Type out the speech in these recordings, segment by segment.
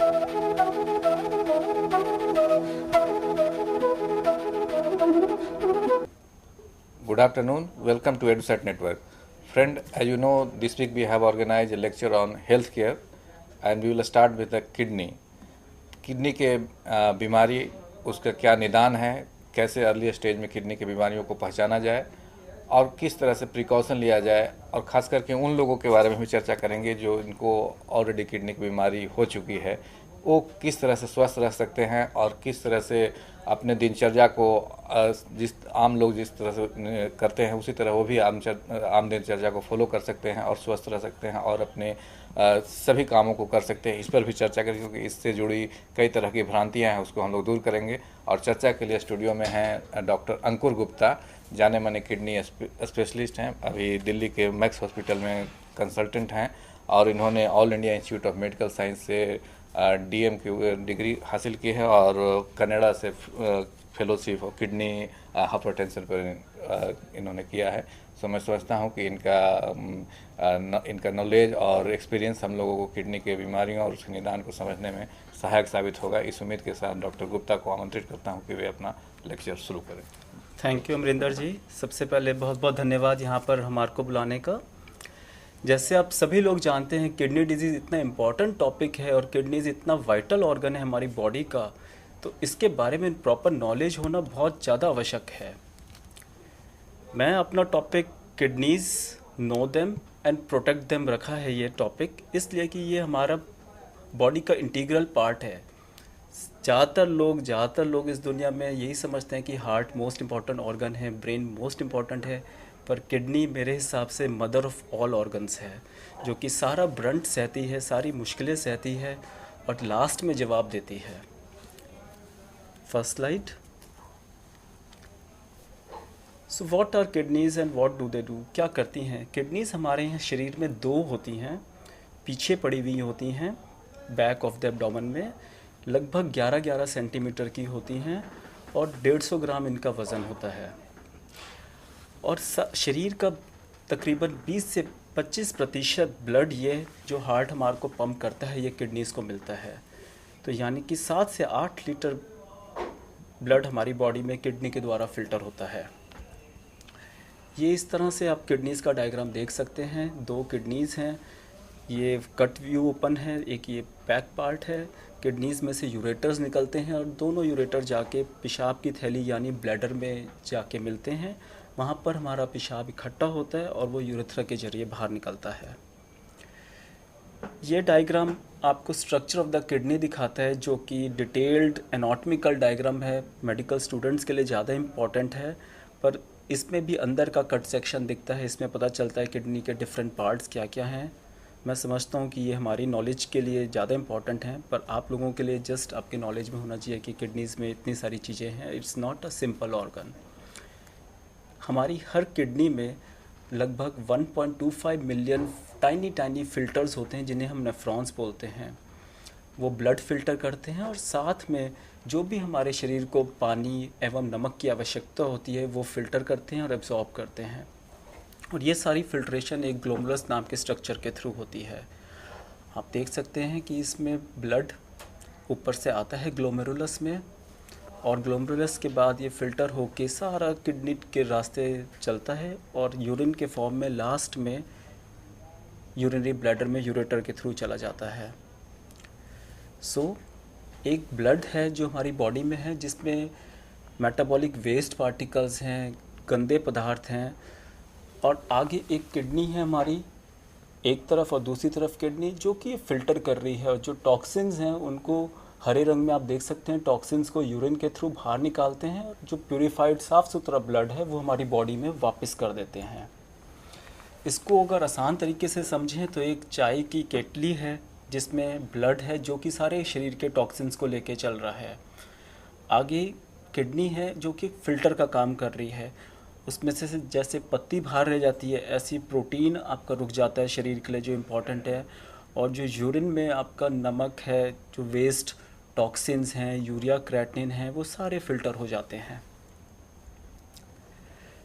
Good afternoon. Welcome to EduSat Network. Friend, as you know, this week we have organized a lecture on healthcare, and we will start with the kidney. Kidney के बीमारी, उसका क्या निदान है, कैसे early stage में kidney की बीमारियों को पहचाना जाए और किस तरह से प्रिकॉशन लिया जाए, और ख़ास करके उन लोगों के बारे में भी चर्चा करेंगे जो इनको ऑलरेडी किडनी की बीमारी हो चुकी है, वो किस तरह से स्वस्थ रह सकते हैं और किस तरह से अपने दिनचर्या को जिस आम लोग जिस तरह से करते हैं उसी तरह वो भी आम दिनचर्या को फॉलो कर सकते हैं और स्वस्थ रह सकते हैं और अपने सभी कामों को कर सकते हैं। इस पर भी चर्चा करेंगे क्योंकि इससे जुड़ी कई तरह की भ्रांतियां हैं, उसको हम लोग दूर करेंगे। और चर्चा के लिए स्टूडियो में हैं डॉक्टर अंकुर गुप्ता, जाने माने किडनी स्पेशलिस्ट हैं, अभी दिल्ली के मैक्स हॉस्पिटल में कंसल्टेंट हैं और इन्होंने all India institute of medical science से डीएम की डिग्री हासिल की है और कनाडा से फेलोशिप और किडनी हाइपरटेंशन पर इन्होंने किया है। सो मैं समझता हूँ कि इनका नॉलेज और एक्सपीरियंस हम लोगों को किडनी के बीमारियों और उसके निदान को समझने में सहायक साबित होगा। इस उम्मीद के साथ डॉक्टर गुप्ता को आमंत्रित करता हूँ कि वे अपना लेक्चर शुरू करें। थैंक यू अमरिंदर जी। सबसे पहले बहुत बहुत धन्यवाद यहाँ पर हमारे को बुलाने का। जैसे आप सभी लोग जानते हैं, किडनी डिजीज़ इतना इम्पॉर्टेंट टॉपिक है और किडनीज़ इतना वाइटल ऑर्गन है हमारी बॉडी का, तो इसके बारे में प्रॉपर नॉलेज होना बहुत ज़्यादा आवश्यक है। मैं अपना topic kidneys know them and protect them रखा है ये टॉपिक, इसलिए कि ये हमारा बॉडी का इंटीग्रल पार्ट है। ज़्यादातर लोग इस दुनिया में यही समझते हैं कि हार्ट मोस्ट इम्पॉर्टेंट ऑर्गन है, ब्रेन मोस्ट इम्पॉर्टेंट है, पर किडनी मेरे हिसाब से मदर ऑफ ऑल ऑर्गन्स है, जो कि सारा ब्रंट सहती है, सारी मुश्किलें सहती है और लास्ट में जवाब देती है। First slide. So what are kidneys and what do they do? क्या करती हैं किडनीज़? हमारे यहाँ शरीर में दो होती हैं, पीछे पड़ी हुई होती हैं, बैक ऑफ द एब्डोमेन में, लगभग 11-11 सेंटीमीटर की होती हैं और 150 ग्राम इनका वज़न होता है। और शरीर का तकरीबन 20 से 25% ब्लड, ये जो हार्ट हमारे को पंप करता है, ये किडनीज़ को मिलता है। तो यानी कि 7 से 8 लीटर ब्लड हमारी बॉडी में किडनी के द्वारा फ़िल्टर होता है। ये इस तरह से आप किडनीज़ का डायग्राम देख सकते हैं। दो किडनीज़ हैं, ये कट व्यू ओपन है, एक ये बैक पार्ट है। किडनीज़ में से यूरेटर्स निकलते हैं और दोनों यूरेटर जाके पेशाब की थैली यानी ब्लैडर में जाके मिलते हैं। वहाँ पर हमारा पेशाब इकट्ठा होता है और वो यूरेथ्रा के ज़रिए बाहर निकलता है। ये डायग्राम आपको स्ट्रक्चर ऑफ द किडनी दिखाता है, जो कि डिटेल्ड एनाटॉमिकल डायग्राम है, मेडिकल स्टूडेंट्स के लिए ज़्यादा इम्पॉर्टेंट है, पर इसमें भी अंदर का कट सेक्शन दिखता है। इसमें पता चलता है किडनी के डिफरेंट पार्ट्स क्या क्या हैं। मैं समझता हूँ कि ये हमारी नॉलेज के लिए ज़्यादा इम्पॉर्टेंट हैं, पर आप लोगों के लिए जस्ट आपके नॉलेज में होना चाहिए कि किडनीज़ में इतनी सारी चीज़ें हैं। It's not a simple organ. हमारी हर किडनी में लगभग 1.25 मिलियन टाइनी फ़िल्टर्स होते हैं, जिन्हें हम नेफ्रॉन्स बोलते हैं। वो ब्लड फ़िल्टर करते हैं और साथ में जो भी हमारे शरीर को पानी एवं नमक की आवश्यकता होती है वो फ़िल्टर करते हैं और एब्जॉर्ब करते हैं। और ये सारी फ़िल्ट्रेशन एक ग्लोमेरुलस नाम के स्ट्रक्चर के थ्रू होती है। आप देख सकते हैं कि इसमें ब्लड ऊपर से आता है ग्लोमेरुलस में, और ग्लोमेरुलस के बाद ये फ़िल्टर होके सारा किडनी के रास्ते चलता है और यूरिन के फॉर्म में लास्ट में यूरिनरी ब्लैडर में यूरेटर के थ्रू चला जाता है। सो एक ब्लड है जो हमारी बॉडी में है, जिसमें मेटाबॉलिक वेस्ट पार्टिकल्स हैं, गंदे पदार्थ हैं, और आगे एक किडनी है हमारी एक तरफ और दूसरी तरफ किडनी, जो कि फ़िल्टर कर रही है, और जो टॉक्सिन्स हैं उनको हरे रंग में आप देख सकते हैं, टॉक्सिन्स को यूरिन के थ्रू बाहर निकालते हैं और जो प्यूरिफाइड साफ़ सुथरा ब्लड है वो हमारी बॉडी में वापस कर देते हैं। इसको अगर आसान तरीके से समझें तो एक चाय की केटली है जिसमें ब्लड है जो कि सारे शरीर के टॉक्सिन्स को लेके चल रहा है। आगे किडनी है जो कि फ़िल्टर का काम कर रही है। उसमें से जैसे पत्ती बाहर रह जाती है, ऐसी प्रोटीन आपका रुक जाता है शरीर के लिए जो इम्पोर्टेंट है, और जो यूरिन में आपका नमक है, जो वेस्ट टॉक्सिन्स हैं, यूरिया क्रेटिनिन है, वो सारे फ़िल्टर हो जाते हैं।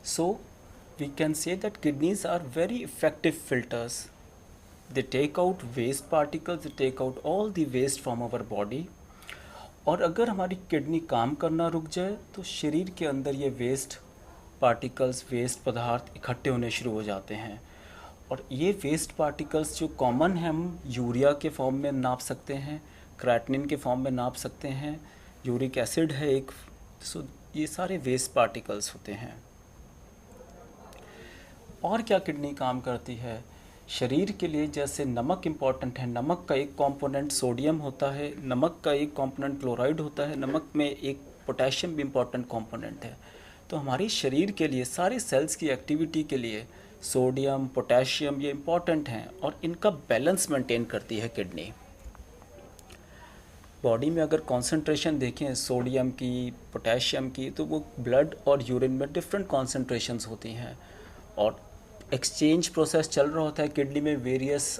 So we can say that kidneys are very effective filters. They take out waste particles, they take out all the waste from our body. और अगर हमारी किडनी काम करना रुक जाए तो शरीर के अंदर ये वेस्ट पार्टिकल्स, वेस्ट पदार्थ इकट्ठे होने शुरू हो जाते हैं। और ये वेस्ट पार्टिकल्स जो कॉमन है, हम यूरिया के फॉर्म में नाप सकते हैं, क्रेटिनिन के फॉर्म में नाप सकते हैं, यूरिक एसिड है एक। सो ये सारे वेस्ट पार्टिकल्स होते हैं। और क्या किडनी काम करती है शरीर के लिए? जैसे नमक इम्पॉर्टेंट है, नमक का एक कंपोनेंट सोडियम होता है, नमक का एक कंपोनेंट क्लोराइड होता है, नमक में एक पोटेशियम भी इम्पॉर्टेंट कंपोनेंट है। तो हमारी शरीर के लिए, सारे सेल्स की एक्टिविटी के लिए सोडियम, पोटेशियम ये इम्पॉर्टेंट हैं और इनका बैलेंस मेंटेन करती है किडनी। बॉडी में अगर कॉन्सेंट्रेशन देखें सोडियम की, पोटेशियम की, तो वो ब्लड और यूरिन में डिफरेंट कॉन्सेंट्रेशंस होती हैं और एक्सचेंज प्रोसेस चल रहा होता है किडनी में। वेरियस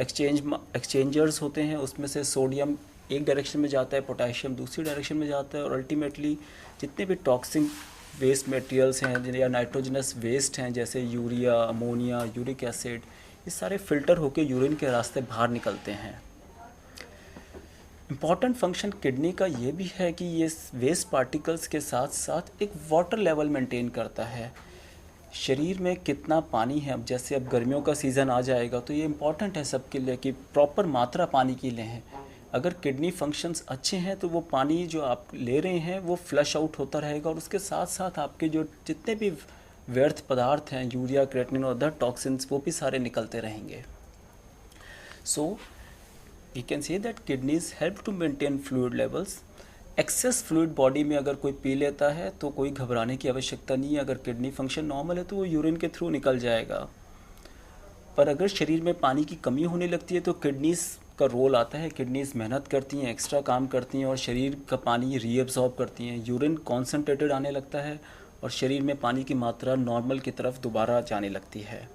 एक्सचेंजर्स होते हैं, उसमें से सोडियम एक डायरेक्शन में जाता है, पोटेशियम दूसरी डायरेक्शन में जाता है और अल्टीमेटली जितने भी टॉक्सिक वेस्ट मटेरियल्स हैं या नाइट्रोजनस वेस्ट हैं जैसे यूरिया, अमोनिया, यूरिक एसिड, ये सारे फिल्टर होकर यूरिन के रास्ते बाहर निकलते हैं। इम्पॉर्टेंट फंक्शन किडनी का ये भी है कि ये वेस्ट पार्टिकल्स के साथ साथ एक वाटर लेवल मेंटेन करता है। शरीर में कितना पानी है, अब जैसे अब गर्मियों का सीज़न आ जाएगा तो ये इम्पॉर्टेंट है सबके लिए कि प्रॉपर मात्रा पानी की लें। अगर किडनी फंक्शंस अच्छे हैं तो वो पानी जो आप ले रहे हैं वो फ्लश आउट होता रहेगा और उसके साथ साथ आपके जो जितने भी व्यर्थ पदार्थ हैं, यूरिया, क्रेटिनिन और अदर टॉक्सिन्स, वो भी सारे निकलते रहेंगे। So we can say that kidneys help to maintain fluid levels. Excess fluid body में अगर कोई पी लेता है तो कोई घबराने की आवश्यकता नहीं है। अगर किडनी फंक्शन नॉर्मल है तो वो यूरिन के थ्रू निकल जाएगा। पर अगर शरीर में पानी की कमी होने लगती है तो किडनीज का रोल आता है। किडनीज मेहनत करती हैं, एक्स्ट्रा काम करती हैं और शरीर का पानी रीअब्सॉर्ब करती हैं। यूरिन कॉन्सेंट्रेटेड आने लगता है और शरीर में पानी की मात्रा नॉर्मल की तरफ दोबारा जाने लगती है।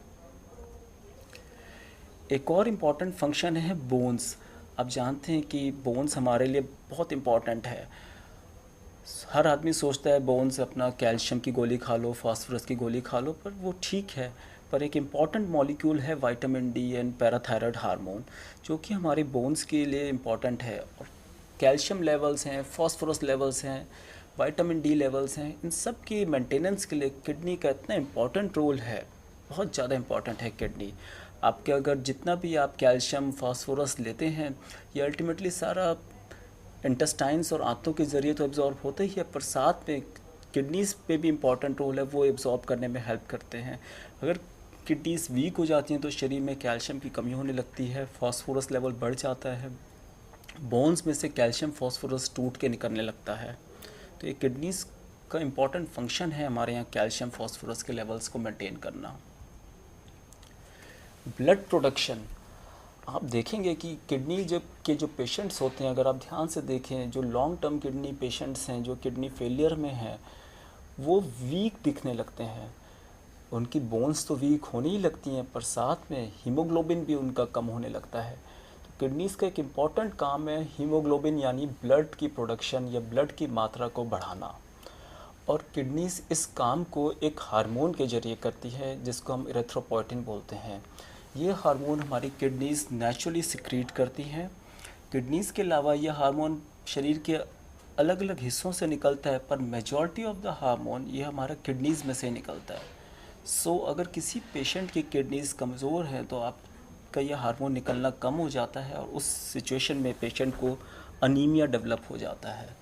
एक और इम्पॉर्टेंट फंक्शन है बोन्स। आप जानते हैं कि बोन्स हमारे लिए बहुत इम्पॉर्टेंट है। हर आदमी सोचता है बोन्स अपना कैल्शियम की गोली खा लो, फास्फोरस की गोली खा लो, पर वो ठीक है, पर एक इम्पॉर्टेंट मॉलिक्यूल है vitamin D and parathyroid hormone, जो कि हमारे बोन्स के लिए इम्पॉर्टेंट है। और कैल्शियम लेवल्स हैं, फास्फोरस लेवल्स हैं, विटामिन डी लेवल्स हैं, इन सब की मेंटेनेंस के लिए किडनी का इतना इम्पॉर्टेंट रोल है, बहुत ज़्यादा इम्पॉर्टेंट है किडनी। आपके अगर जितना भी आप कैल्शियम, फास्फोरस लेते हैं, ये अल्टीमेटली सारा इंटेस्टाइन्स और आंतों के ज़रिए तो एब्जॉर्ब होता ही है, पर साथ में किडनीज़ पे भी इम्पॉर्टेंट रोल है, वो एब्जॉर्ब करने में हेल्प करते हैं। अगर किडनीज़ वीक हो जाती हैं तो शरीर में कैल्शियम की कमी होने लगती है, फास्फोरस लेवल बढ़ जाता है, बोन्स में से कैल्शियम फास्फोरस टूट के निकलने लगता है। तो ये किडनीज़ का इम्पॉर्टेंट फंक्शन है हमारे यहाँ कैल्शियम फास्फोरस के लेवल्स को मेंटेन करना। ब्लड प्रोडक्शन, आप देखेंगे कि किडनी जो पेशेंट्स होते हैं, अगर आप ध्यान से देखें, जो लॉन्ग टर्म किडनी पेशेंट्स हैं, जो किडनी फेलियर में हैं, वो वीक दिखने लगते हैं। उनकी बोन्स तो वीक होने ही लगती हैं, पर साथ में हीमोग्लोबिन भी उनका कम होने लगता है। तो किडनीज़ का एक इम्पॉर्टेंट काम है हीमोग्लोबिन यानी ब्लड की प्रोडक्शन या ब्लड की मात्रा को बढ़ाना। और किडनीज़ इस काम को एक हार्मोन के ज़रिए करती है जिसको हम इरेथ्रोपोइटिन बोलते हैं। ये हार्मोन हमारी किडनीज़ नेचुरली सिक्रीट करती हैं। किडनीज़ के अलावा यह हार्मोन शरीर के अलग अलग हिस्सों से निकलता है, पर मेजॉरिटी ऑफ द हार्मोन ये हमारा किडनीज़ में से निकलता है। सो अगर किसी पेशेंट की किडनीज़ कमज़ोर है तो आपका यह हार्मोन निकलना कम हो जाता है और उस सिचुएशन में पेशेंट को अनीमिया डेवलप हो जाता है।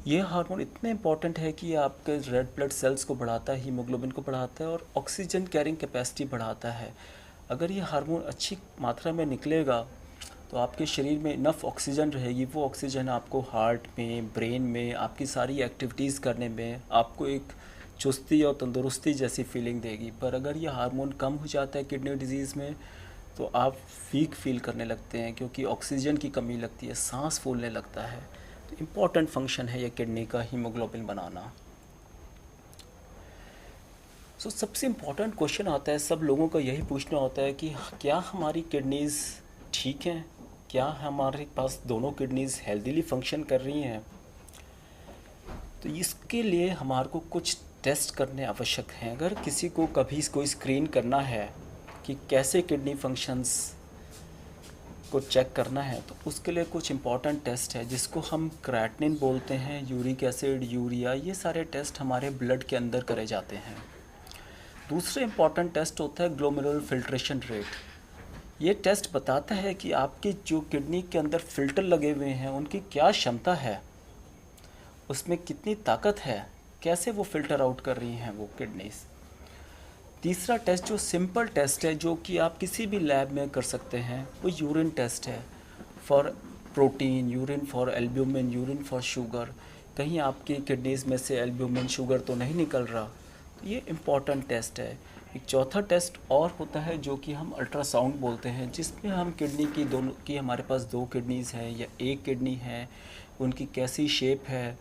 ये हार्मोन इतने इम्पॉर्टेंट है कि आपके रेड ब्लड सेल्स को बढ़ाता है, हीमोग्लोबिन को बढ़ाता है और ऑक्सीजन कैरिंग कैपेसिटी बढ़ाता है। अगर ये हार्मोन अच्छी मात्रा में निकलेगा तो आपके शरीर में इनफ ऑक्सीजन रहेगी। वो ऑक्सीजन आपको हार्ट में, ब्रेन में, आपकी सारी एक्टिविटीज़ करने में आपको एक चुस्ती और तंदुरुस्ती जैसी फीलिंग देगी। पर अगर ये हार्मोन कम हो जाता है किडनी डिजीज़ में तो आप वीक फील करने लगते हैं, क्योंकि ऑक्सीजन की कमी लगती है, सांस फूलने लगता है। तो इम्पॉर्टेंट फंक्शन है ये किडनी का हीमोग्लोबिन बनाना। सो सबसे इम्पॉर्टेंट क्वेश्चन आता है, सब लोगों का यही पूछना होता है कि क्या हमारी किडनीज़ ठीक हैं, क्या हमारे पास दोनों किडनीज़ हेल्दीली फंक्शन कर रही हैं। तो इसके लिए हमारे को कुछ टेस्ट करने आवश्यक हैं। अगर किसी को कभी कोई स्क्रीन करना है कि कैसे किडनी फंक्शंस को चेक करना है, तो उसके लिए कुछ इम्पॉर्टेंट टेस्ट है जिसको हम क्रेटिनिन बोलते हैं, यूरिक एसिड, यूरिया, ये सारे टेस्ट हमारे ब्लड के अंदर करे जाते हैं। दूसरे इम्पॉर्टेंट टेस्ट होता है ग्लोमेरुलर फिल्ट्रेशन रेट। ये टेस्ट बताता है कि आपकी जो किडनी के अंदर फिल्टर लगे हुए हैं उनकी क्या क्षमता है, उसमें कितनी ताकत है, कैसे वो फिल्टर आउट कर रही हैं वो किडनीज। तीसरा टेस्ट जो सिंपल टेस्ट है, जो कि आप किसी भी लैब में कर सकते हैं, वो यूरिन टेस्ट है for protein, urine for albumin, urine for sugar. कहीं आपकी किडनीज में से एल्ब्यूमिन, शुगर तो नहीं निकल रहा, तो ये इम्पॉर्टेंट टेस्ट है। एक चौथा टेस्ट और होता है जो कि हम अल्ट्रासाउंड बोलते हैं, जिसमें हम किडनी की दोनों की, हमारे पास 2 किडनीज़ हैं या एक किडनी है, उनकी कैसी शेप है,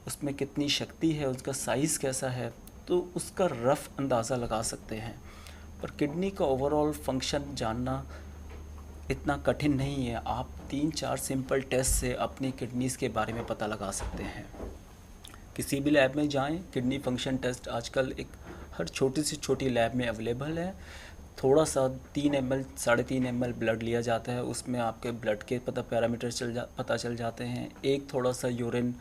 उसमें कितनी शक्ति है, उसका साइज़ कैसा है, तो उसका रफ़ अंदाज़ा लगा सकते हैं। पर किडनी का ओवरऑल फंक्शन जानना इतना कठिन नहीं है। आप 3-4 सिंपल टेस्ट से अपनी किडनीज़ के बारे में पता लगा सकते हैं। किसी भी लैब में जाएं, किडनी फंक्शन टेस्ट आजकल एक हर छोटी से छोटी लैब में अवेलेबल है। थोड़ा सा 3 ml 3.5 ml ब्लड लिया जाता है, उसमें आपके ब्लड के पैरामीटर पता चल जाते हैं। एक थोड़ा सा यूरिन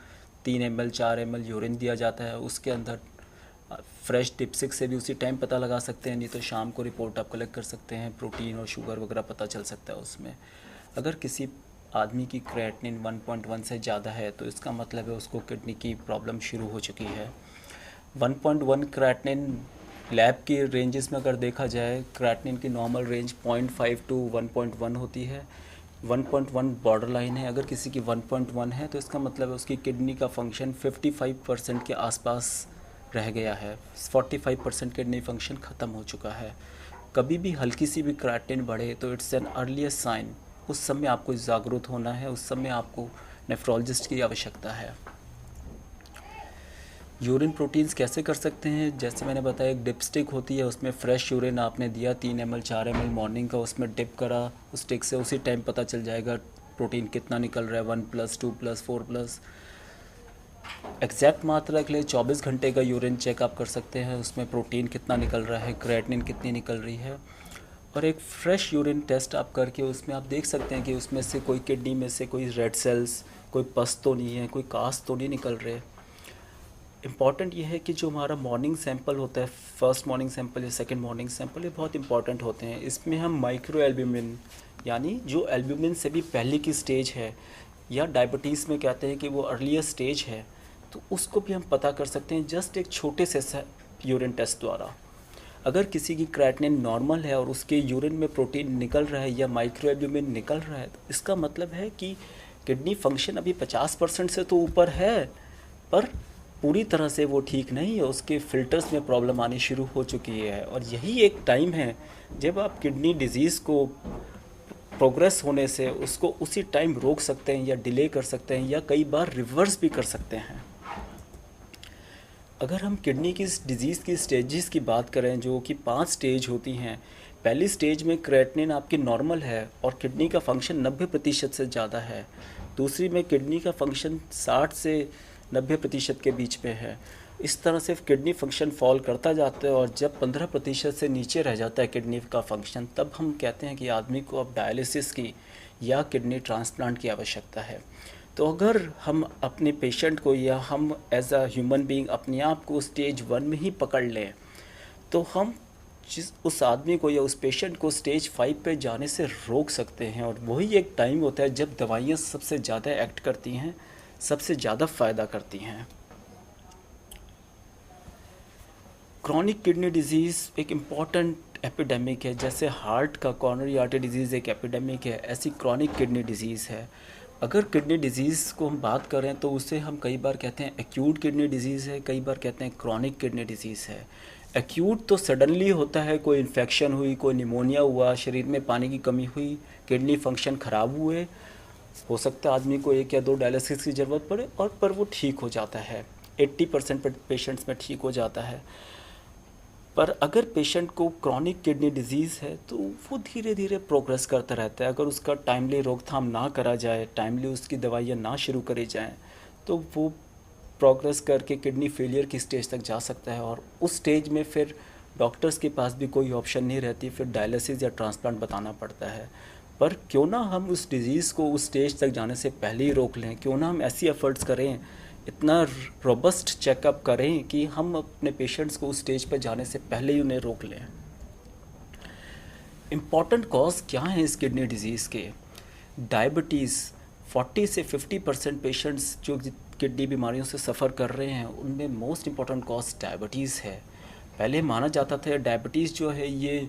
3 ml 4 ml यूरिन दिया जाता है, उसके अंदर फ्रेश डिप्सिक से भी उसी टाइम पता लगा सकते हैं, नहीं तो शाम को रिपोर्ट आप कलेक्ट कर सकते हैं। प्रोटीन और शुगर वगैरह पता चल सकता है उसमें। अगर किसी आदमी की क्रेटिनिन 1.1 से ज़्यादा है तो इसका मतलब है उसको किडनी की प्रॉब्लम शुरू हो चुकी है। 1.1 क्रेटिनिन लैब की रेंजेस में अगर देखा जाए, क्रेटिनिन की नॉर्मल रेंज 0.5 to 1.1 होती है। 1.1 बॉर्डर लाइन है। अगर किसी की 1.1 है तो इसका मतलब है उसकी किडनी का फंक्शन 55% के आसपास रह गया है, 45% किडनी फंक्शन ख़त्म हो चुका है। कभी भी हल्की सी भी क्रेटिनिन बढ़े तो इट्स एन अर्लीस्ट साइन। उस समय आपको जागरूक होना है, उस समय आपको नेफ्रोलॉजिस्ट की आवश्यकता है। यूरिन प्रोटीन्स कैसे कर सकते हैं, जैसे मैंने बताया, एक डिपस्टिक होती है, उसमें फ्रेश यूरिन आपने दिया 3 ml 4 ml मॉर्निंग का, उसमें डिप करा, उस स्टिक से उसी टाइम पता चल जाएगा प्रोटीन कितना निकल रहा है, 1+, 2+, 4+। एग्जैक्ट मात्रा के लिए 24 घंटे का यूरिन चेकअप कर सकते हैं, उसमें प्रोटीन कितना निकल रहा है, क्रेटिनिन कितनी निकल रही है। और एक फ्रेश यूरिन टेस्ट आप करके उसमें आप देख सकते हैं कि उसमें से कोई किडनी में से कोई रेड सेल्स, कोई पस तो नहीं है, कोई कास्ट तो नहीं निकल रहे। इम्पॉर्टेंट ये है कि जो हमारा मॉर्निंग सैंपल होता है, फर्स्ट मॉर्निंग सैंपल या सेकंड मॉर्निंग सैंपल, ये बहुत इंपॉर्टेंट होते हैं। इसमें हम माइक्रो एल्ब्यूमिन, यानी जो एल्ब्यूमिन से भी पहले की स्टेज है, या डायबिटीज़ में कहते हैं कि वो अर्लियर स्टेज है, तो उसको भी हम पता कर सकते हैं जस्ट एक छोटे से यूरिन टेस्ट द्वारा। अगर किसी की क्रेटिनिन नॉर्मल है और उसके यूरिन में प्रोटीन निकल रहा है या माइक्रो एल्ब्यूमिन निकल रहा है, तो इसका मतलब है कि किडनी फंक्शन अभी 50% से तो ऊपर है, पर पूरी तरह से वो ठीक नहीं है, उसके फिल्टर्स में प्रॉब्लम आनी शुरू हो चुकी है। और यही एक टाइम है जब आप किडनी डिजीज़ को प्रोग्रेस होने से उसको उसी टाइम रोक सकते हैं या डिले कर सकते हैं या कई बार रिवर्स भी कर सकते हैं। अगर हम किडनी की डिजीज़ की स्टेजेस की बात करें, जो कि 5 स्टेज होती हैं। पहली स्टेज में क्रेटिनिन आपकी नॉर्मल है और किडनी का फंक्शन 90% से ज़्यादा है। दूसरी में किडनी का फंक्शन 60 से 90% के बीच में है। इस तरह से किडनी फंक्शन फॉल करता जाता है और जब 15% से नीचे रह जाता है किडनी का फंक्शन, तब हम कहते हैं कि आदमी को अब डायलिसिस की या किडनी ट्रांसप्लांट की आवश्यकता है। तो अगर हम अपने पेशेंट को या हम एज अ ह्यूमन बीइंग अपने आप को स्टेज 1 में ही पकड़ लें, तो हम उस आदमी को या उस पेशेंट को स्टेज 5 पे जाने से रोक सकते हैं। और वही एक टाइम होता है जब दवाइयाँ सबसे ज़्यादा एक्ट करती हैं, सबसे ज़्यादा फ़ायदा करती हैं। क्रॉनिक किडनी डिजीज़ एक इम्पॉर्टेंट एपिडेमिक है। जैसे हार्ट का कॉरोनरी आर्टरी डिजीज़ एक एपिडेमिक है, ऐसी क्रॉनिक किडनी डिजीज़ है। अगर किडनी डिजीज़ को हम बात करें तो उसे हम कई बार कहते हैं एक्यूट किडनी डिजीज़ है, कई बार कहते हैं क्रॉनिक किडनी डिजीज़ है। एक्यूट तो सडनली होता है, कोई इन्फेक्शन हुई, कोई निमोनिया हुआ, शरीर में पानी की कमी हुई, किडनी फंक्शन ख़राब हुए, हो सकता है आदमी को 1 या 2 डायलिसिस की ज़रूरत पड़े, और पर वो ठीक हो जाता है। 80% पेशेंट्स में ठीक हो जाता है। पर अगर पेशेंट को क्रॉनिक किडनी डिजीज़ है तो वो धीरे धीरे प्रोग्रेस करता रहता है। अगर उसका टाइमली रोकथाम ना करा जाए, टाइमली उसकी दवाइयाँ ना शुरू करी जाएं, तो वो प्रोग्रेस करके किडनी फेलियर की स्टेज तक जा सकता है। और उस स्टेज में फिर डॉक्टर्स के पास भी कोई ऑप्शन नहीं रहती, फिर डायलिसिस या ट्रांसप्लांट बताना पड़ता है। पर क्यों ना हम उस डिज़ीज़ को उस स्टेज तक जाने से पहले ही रोक लें, क्यों ना हम ऐसी एफ़र्ट्स करें, इतना रोबस्ट चेकअप करें कि हम अपने पेशेंट्स को उस स्टेज पर जाने से पहले ही उन्हें रोक लें। इम्पॉर्टेंट कॉज क्या हैं इस किडनी डिजीज़ के? डायबिटीज़, 40 से 50% पेशेंट्स जो किडनी बीमारियों से सफ़र कर रहे हैं उनमें मोस्ट इम्पॉर्टेंट कॉज डायबिटीज़ है। पहले माना जाता था डायबिटीज़ जो है ये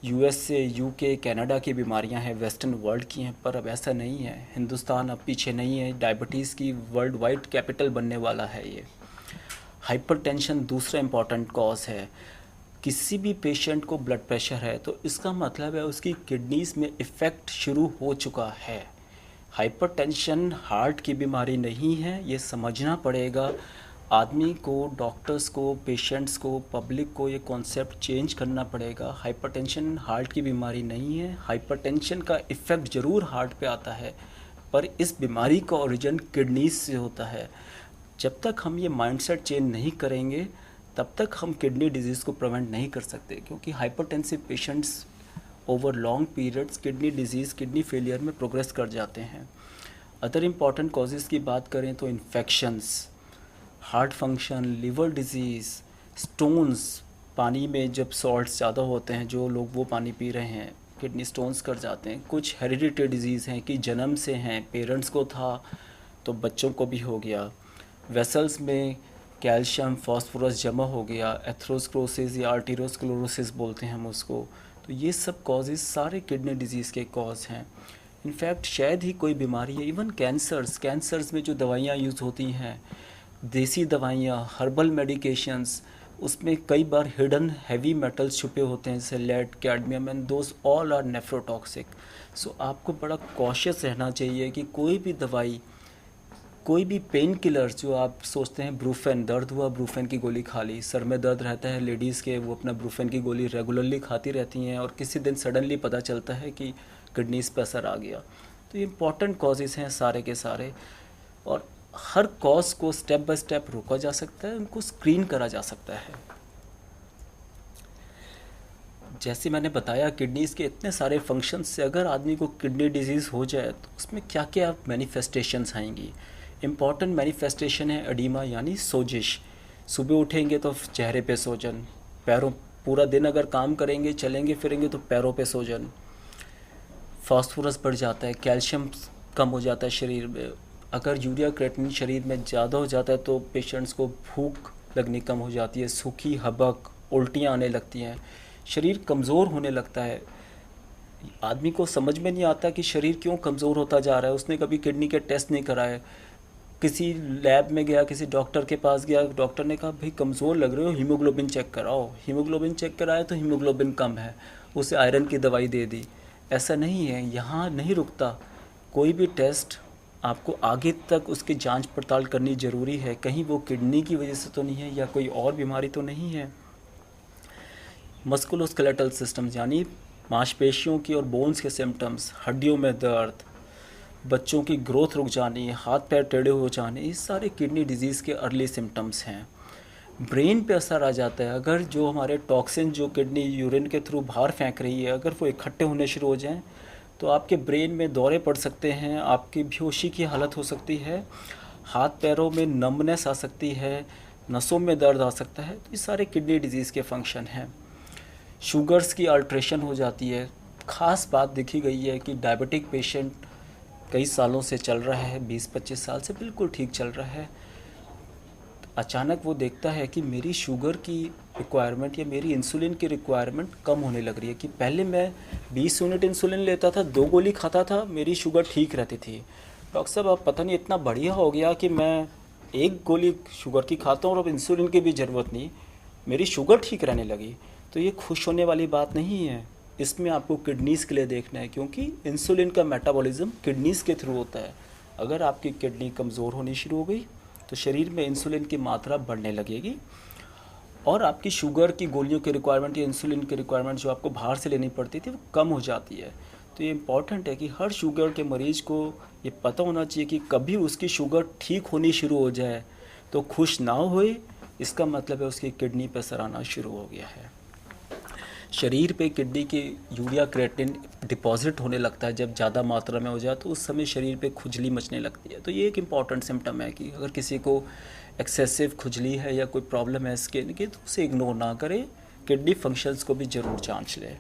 यूएसए, यूके, कनाडा की बीमारियां हैं, वेस्टर्न वर्ल्ड की हैं, पर अब ऐसा नहीं है। हिंदुस्तान अब पीछे नहीं है, डायबिटीज़ की वर्ल्ड वाइड कैपिटल बनने वाला है ये। हाइपरटेंशन दूसरा इम्पॉर्टेंट कॉज है। किसी भी पेशेंट को ब्लड प्रेशर है तो इसका मतलब है उसकी किडनीज़ में इफ़ेक्ट शुरू हो चुका है। हाइपरटेंशन हार्ट की बीमारी नहीं है, ये समझना पड़ेगा आदमी को, डॉक्टर्स को, पेशेंट्स को, पब्लिक को ये कॉन्सेप्ट चेंज करना पड़ेगा। हाइपरटेंशन हार्ट की बीमारी नहीं है। हाइपरटेंशन का इफ़ेक्ट ज़रूर हार्ट पे आता है, पर इस बीमारी का ओरिजिन किडनीज से होता है। जब तक हम ये माइंडसेट चेंज नहीं करेंगे तब तक हम किडनी डिजीज़ को प्रिवेंट नहीं कर सकते, क्योंकि hypertensive patients over long periods kidney disease, kidney failure में प्रोग्रेस कर जाते हैं। अदर इम्पॉर्टेंट कॉजेज़ की बात करें तो infections, heart function, liver disease, stones, पानी में जब सॉल्ट्स ज़्यादा होते हैं, जो लोग वो पानी पी रहे हैं, किडनी स्टोन्स कर जाते हैं। कुछ हेरिडिटरी डिजीज़ हैं कि जन्म से हैं, पेरेंट्स को था तो बच्चों को भी हो गया। वेसल्स में कैल्शियम, फास्फोरस जमा हो गया, एथेरोस्क्लेरोसिस या आर्टेरियोस्क्लेरोसिस बोलते हैं हम उसको। तो ये सब कॉजेज़ सारे किडनी डिजीज़ के कॉज हैं। इनफैक्ट शायद ही कोई बीमारी है, इवन कैंसर्स में जो दवाइयाँ यूज़ होती हैं, देसी दवाइयाँ, हर्बल मेडिकेशंस, उसमें कई बार हिडन हैवी मेटल्स छुपे होते हैं, जैसे lead, cadmium, and those all are nephrotoxic. So आपको बड़ा कॉशियस रहना चाहिए कि कोई भी दवाई, कोई भी पेन किलर्स जो आप सोचते हैं, ब्रूफेन, दर्द हुआ ब्रूफेन की गोली खा ली, सर में दर्द रहता है लेडीज़ के, वो अपना ब्रूफेन की गोली रेगुलरली खाती रहती हैं और किसी दिन सडनली पता चलता है कि किडनीज पर असर आ गया। तो ये इंपॉर्टेंट कॉजेज़ हैं सारे के सारे, और हर कॉज को स्टेप बाय स्टेप रोका जा सकता है, उनको स्क्रीन करा जा सकता है। जैसे मैंने बताया, किडनीज़ के इतने सारे फंक्शंस से अगर आदमी को किडनी डिजीज़ हो जाए तो उसमें क्या क्या मैनिफेस्टेशंस आएंगी। इम्पॉर्टेंट मैनिफेस्टेशन है एडिमा, यानी सोजिश। सुबह उठेंगे तो चेहरे पे सोजन, पैरों, पूरा दिन अगर काम करेंगे, चलेंगे फिरेंगे तो पैरों पे सोजन। फास्फोरस बढ़ जाता है, कैल्शियम कम हो जाता है शरीर में। अगर यूरिया क्रिएटिनिन शरीर में ज़्यादा हो जाता है तो पेशेंट्स को भूख लगनी कम हो जाती है, सूखी हबक, उल्टियाँ आने लगती हैं, शरीर कमज़ोर होने लगता है। आदमी को समझ में नहीं आता कि शरीर क्यों कमज़ोर होता जा रहा है। उसने कभी किडनी के टेस्ट नहीं कराए, किसी लैब में गया, किसी डॉक्टर के पास गया, डॉक्टर ने कहा भाई कमज़ोर लग रहे हो, हीमोग्लोबिन चेक कराओ। हीमोग्लोबिन चेक कराया तो हीमोग्लोबिन कम है, उसे आयरन की दवाई दे दी। ऐसा नहीं है, यहाँ नहीं रुकता। कोई भी टेस्ट आपको आगे तक उसकी जांच पड़ताल करनी ज़रूरी है, कहीं वो किडनी की वजह से तो नहीं है या कोई और बीमारी तो नहीं है। मस्कुलोस्केलेटल सिस्टम्स, यानी मांसपेशियों की और बोन्स के सिम्टम्स, हड्डियों में दर्द, बच्चों की ग्रोथ रुक जानी, हाथ पैर टेढ़े हो जाने, ये सारे किडनी डिजीज़ के अर्ली सिम्टम्स हैं। ब्रेन पे असर आ जाता है, अगर जो हमारे टॉक्सिन जो किडनी यूरिन के थ्रू बाहर फेंक रही है, अगर वो इकट्ठे होने शुरू हो जाएं तो आपके ब्रेन में दौरे पड़ सकते हैं, आपकी बेहोशी की हालत हो सकती है, हाथ पैरों में नम्बनेस आ सकती है, नसों में दर्द आ सकता है। तो ये सारे किडनी डिजीज़ के फंक्शन हैं। शुगर्स की अल्ट्रेशन हो जाती है। ख़ास बात देखी गई है कि डायबिटिक पेशेंट कई सालों से चल रहा है, 20-25 साल से बिल्कुल ठीक चल रहा है, अचानक वो देखता है कि मेरी शुगर की रिक्वायरमेंट या मेरी इंसुलिन की रिक्वायरमेंट कम होने लग रही है। कि पहले मैं 20 यूनिट इंसुलिन लेता था, 2 गोली खाता था, मेरी शुगर ठीक रहती थी। डॉक्टर साहब अब पता नहीं इतना बढ़िया हो गया कि मैं 1 गोली शुगर की खाता हूँ और अब इंसुलिन की भी ज़रूरत नहीं, मेरी शुगर ठीक रहने लगी। तो ये खुश होने वाली बात नहीं है, इसमें आपको किडनीज़ के लिए देखना है, क्योंकि इंसुलिन का मेटाबॉलिज्म किडनीज़ के थ्रू होता है। अगर आपकी किडनी कमज़ोर होनी शुरू हो गई तो शरीर में इंसुलिन की मात्रा बढ़ने लगेगी और आपकी शुगर की गोलियों की रिक्वायरमेंट या इंसुलिन की रिक्वायरमेंट जो आपको बाहर से लेनी पड़ती थी वो कम हो जाती है। तो ये इम्पॉर्टेंट है कि हर शुगर के मरीज़ को ये पता होना चाहिए कि कभी उसकी शुगर ठीक होनी शुरू हो जाए तो खुश ना होए, इसका मतलब है उसकी किडनी पर असर आना शुरू हो गया है। शरीर पे किडनी के यूरिया क्रिएटिन डिपॉजिट होने लगता है। जब ज़्यादा मात्रा में हो जाए तो उस समय शरीर पे खुजली मचने लगती है। तो ये एक इम्पॉर्टेंट सिम्टम है कि अगर किसी को एक्सेसिव खुजली है या कोई प्रॉब्लम है स्किन की तो उसे इग्नोर ना करें, किडनी फंक्शंस को भी ज़रूर जांच लें।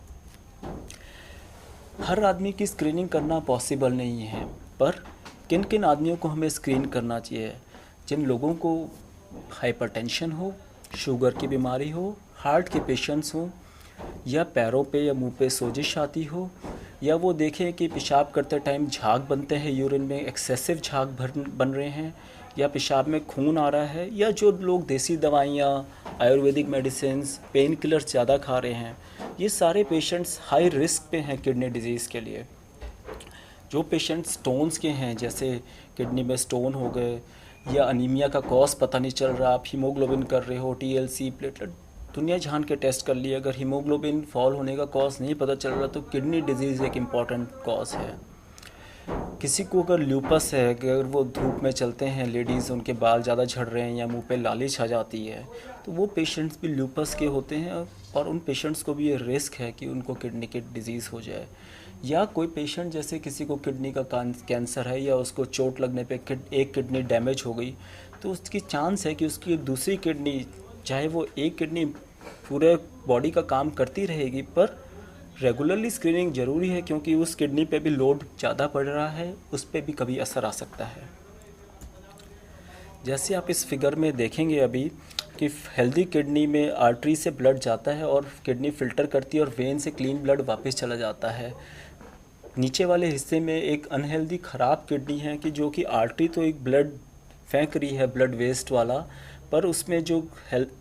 हर आदमी की स्क्रीनिंग करना पॉसिबल नहीं है, पर किन किन आदमियों को हमें स्क्रीन करना चाहिए? जिन लोगों को हाइपरटेंशन हो, शुगर की बीमारी हो, हार्ट के पेशेंट्स हों, या पैरों पे या मुंह पे सोजिश आती हो, या वो देखें कि पेशाब करते टाइम झाग बनते हैं, यूरिन में एक्सेसिव झाग बन रहे हैं, या पेशाब में खून आ रहा है, या जो लोग देसी दवाइयाँ, आयुर्वेदिक मेडिसिन्स, पेन किलर्स ज़्यादा खा रहे हैं, ये सारे पेशेंट्स हाई रिस्क पे हैं किडनी डिजीज़ के लिए। जो पेशेंट स्टोन्स के हैं, जैसे किडनी में स्टोन हो गए, या अनीमिया का कॉज पता नहीं चल रहा, आप हीमोग्लोबिन कर रहे हो, टीएलसी, प्लेटलेट, दुनिया जहान के टेस्ट कर लिए, अगर हीमोग्लोबिन फॉल होने का कॉज नहीं पता चल रहा तो किडनी डिजीज़ एक इम्पॉर्टेंट कॉज है। किसी को अगर ल्यूपस है, अगर वो धूप में चलते हैं लेडीज़, उनके बाल ज़्यादा झड़ रहे हैं या मुंह पे लाली छा जाती है, तो वो पेशेंट्स भी ल्यूपस के होते हैं, और उन पेशेंट्स को भी ये रिस्क है कि उनको किडनी की डिजीज़ हो जाए। या कोई पेशेंट, जैसे किसी को किडनी का कैंसर है या उसको चोट लगने पे एक किडनी डैमेज हो गई, तो उसकी चांस है कि उसकी दूसरी किडनी, चाहे वो एक किडनी पूरे बॉडी का काम करती रहेगी, पर रेगुलरली स्क्रीनिंग ज़रूरी है, क्योंकि उस किडनी पे भी लोड ज़्यादा पड़ रहा है, उस पर भी कभी असर आ सकता है। जैसे आप इस फिगर में देखेंगे अभी कि हेल्दी किडनी में आर्टरी से ब्लड जाता है और किडनी फ़िल्टर करती है और वेन से क्लीन ब्लड वापस चला जाता है। नीचे वाले हिस्से में एक अनहेल्दी ख़राब किडनी है कि जो कि आर्टरी तो एक ब्लड फेंक रही है, ब्लड वेस्ट वाला, पर उसमें जो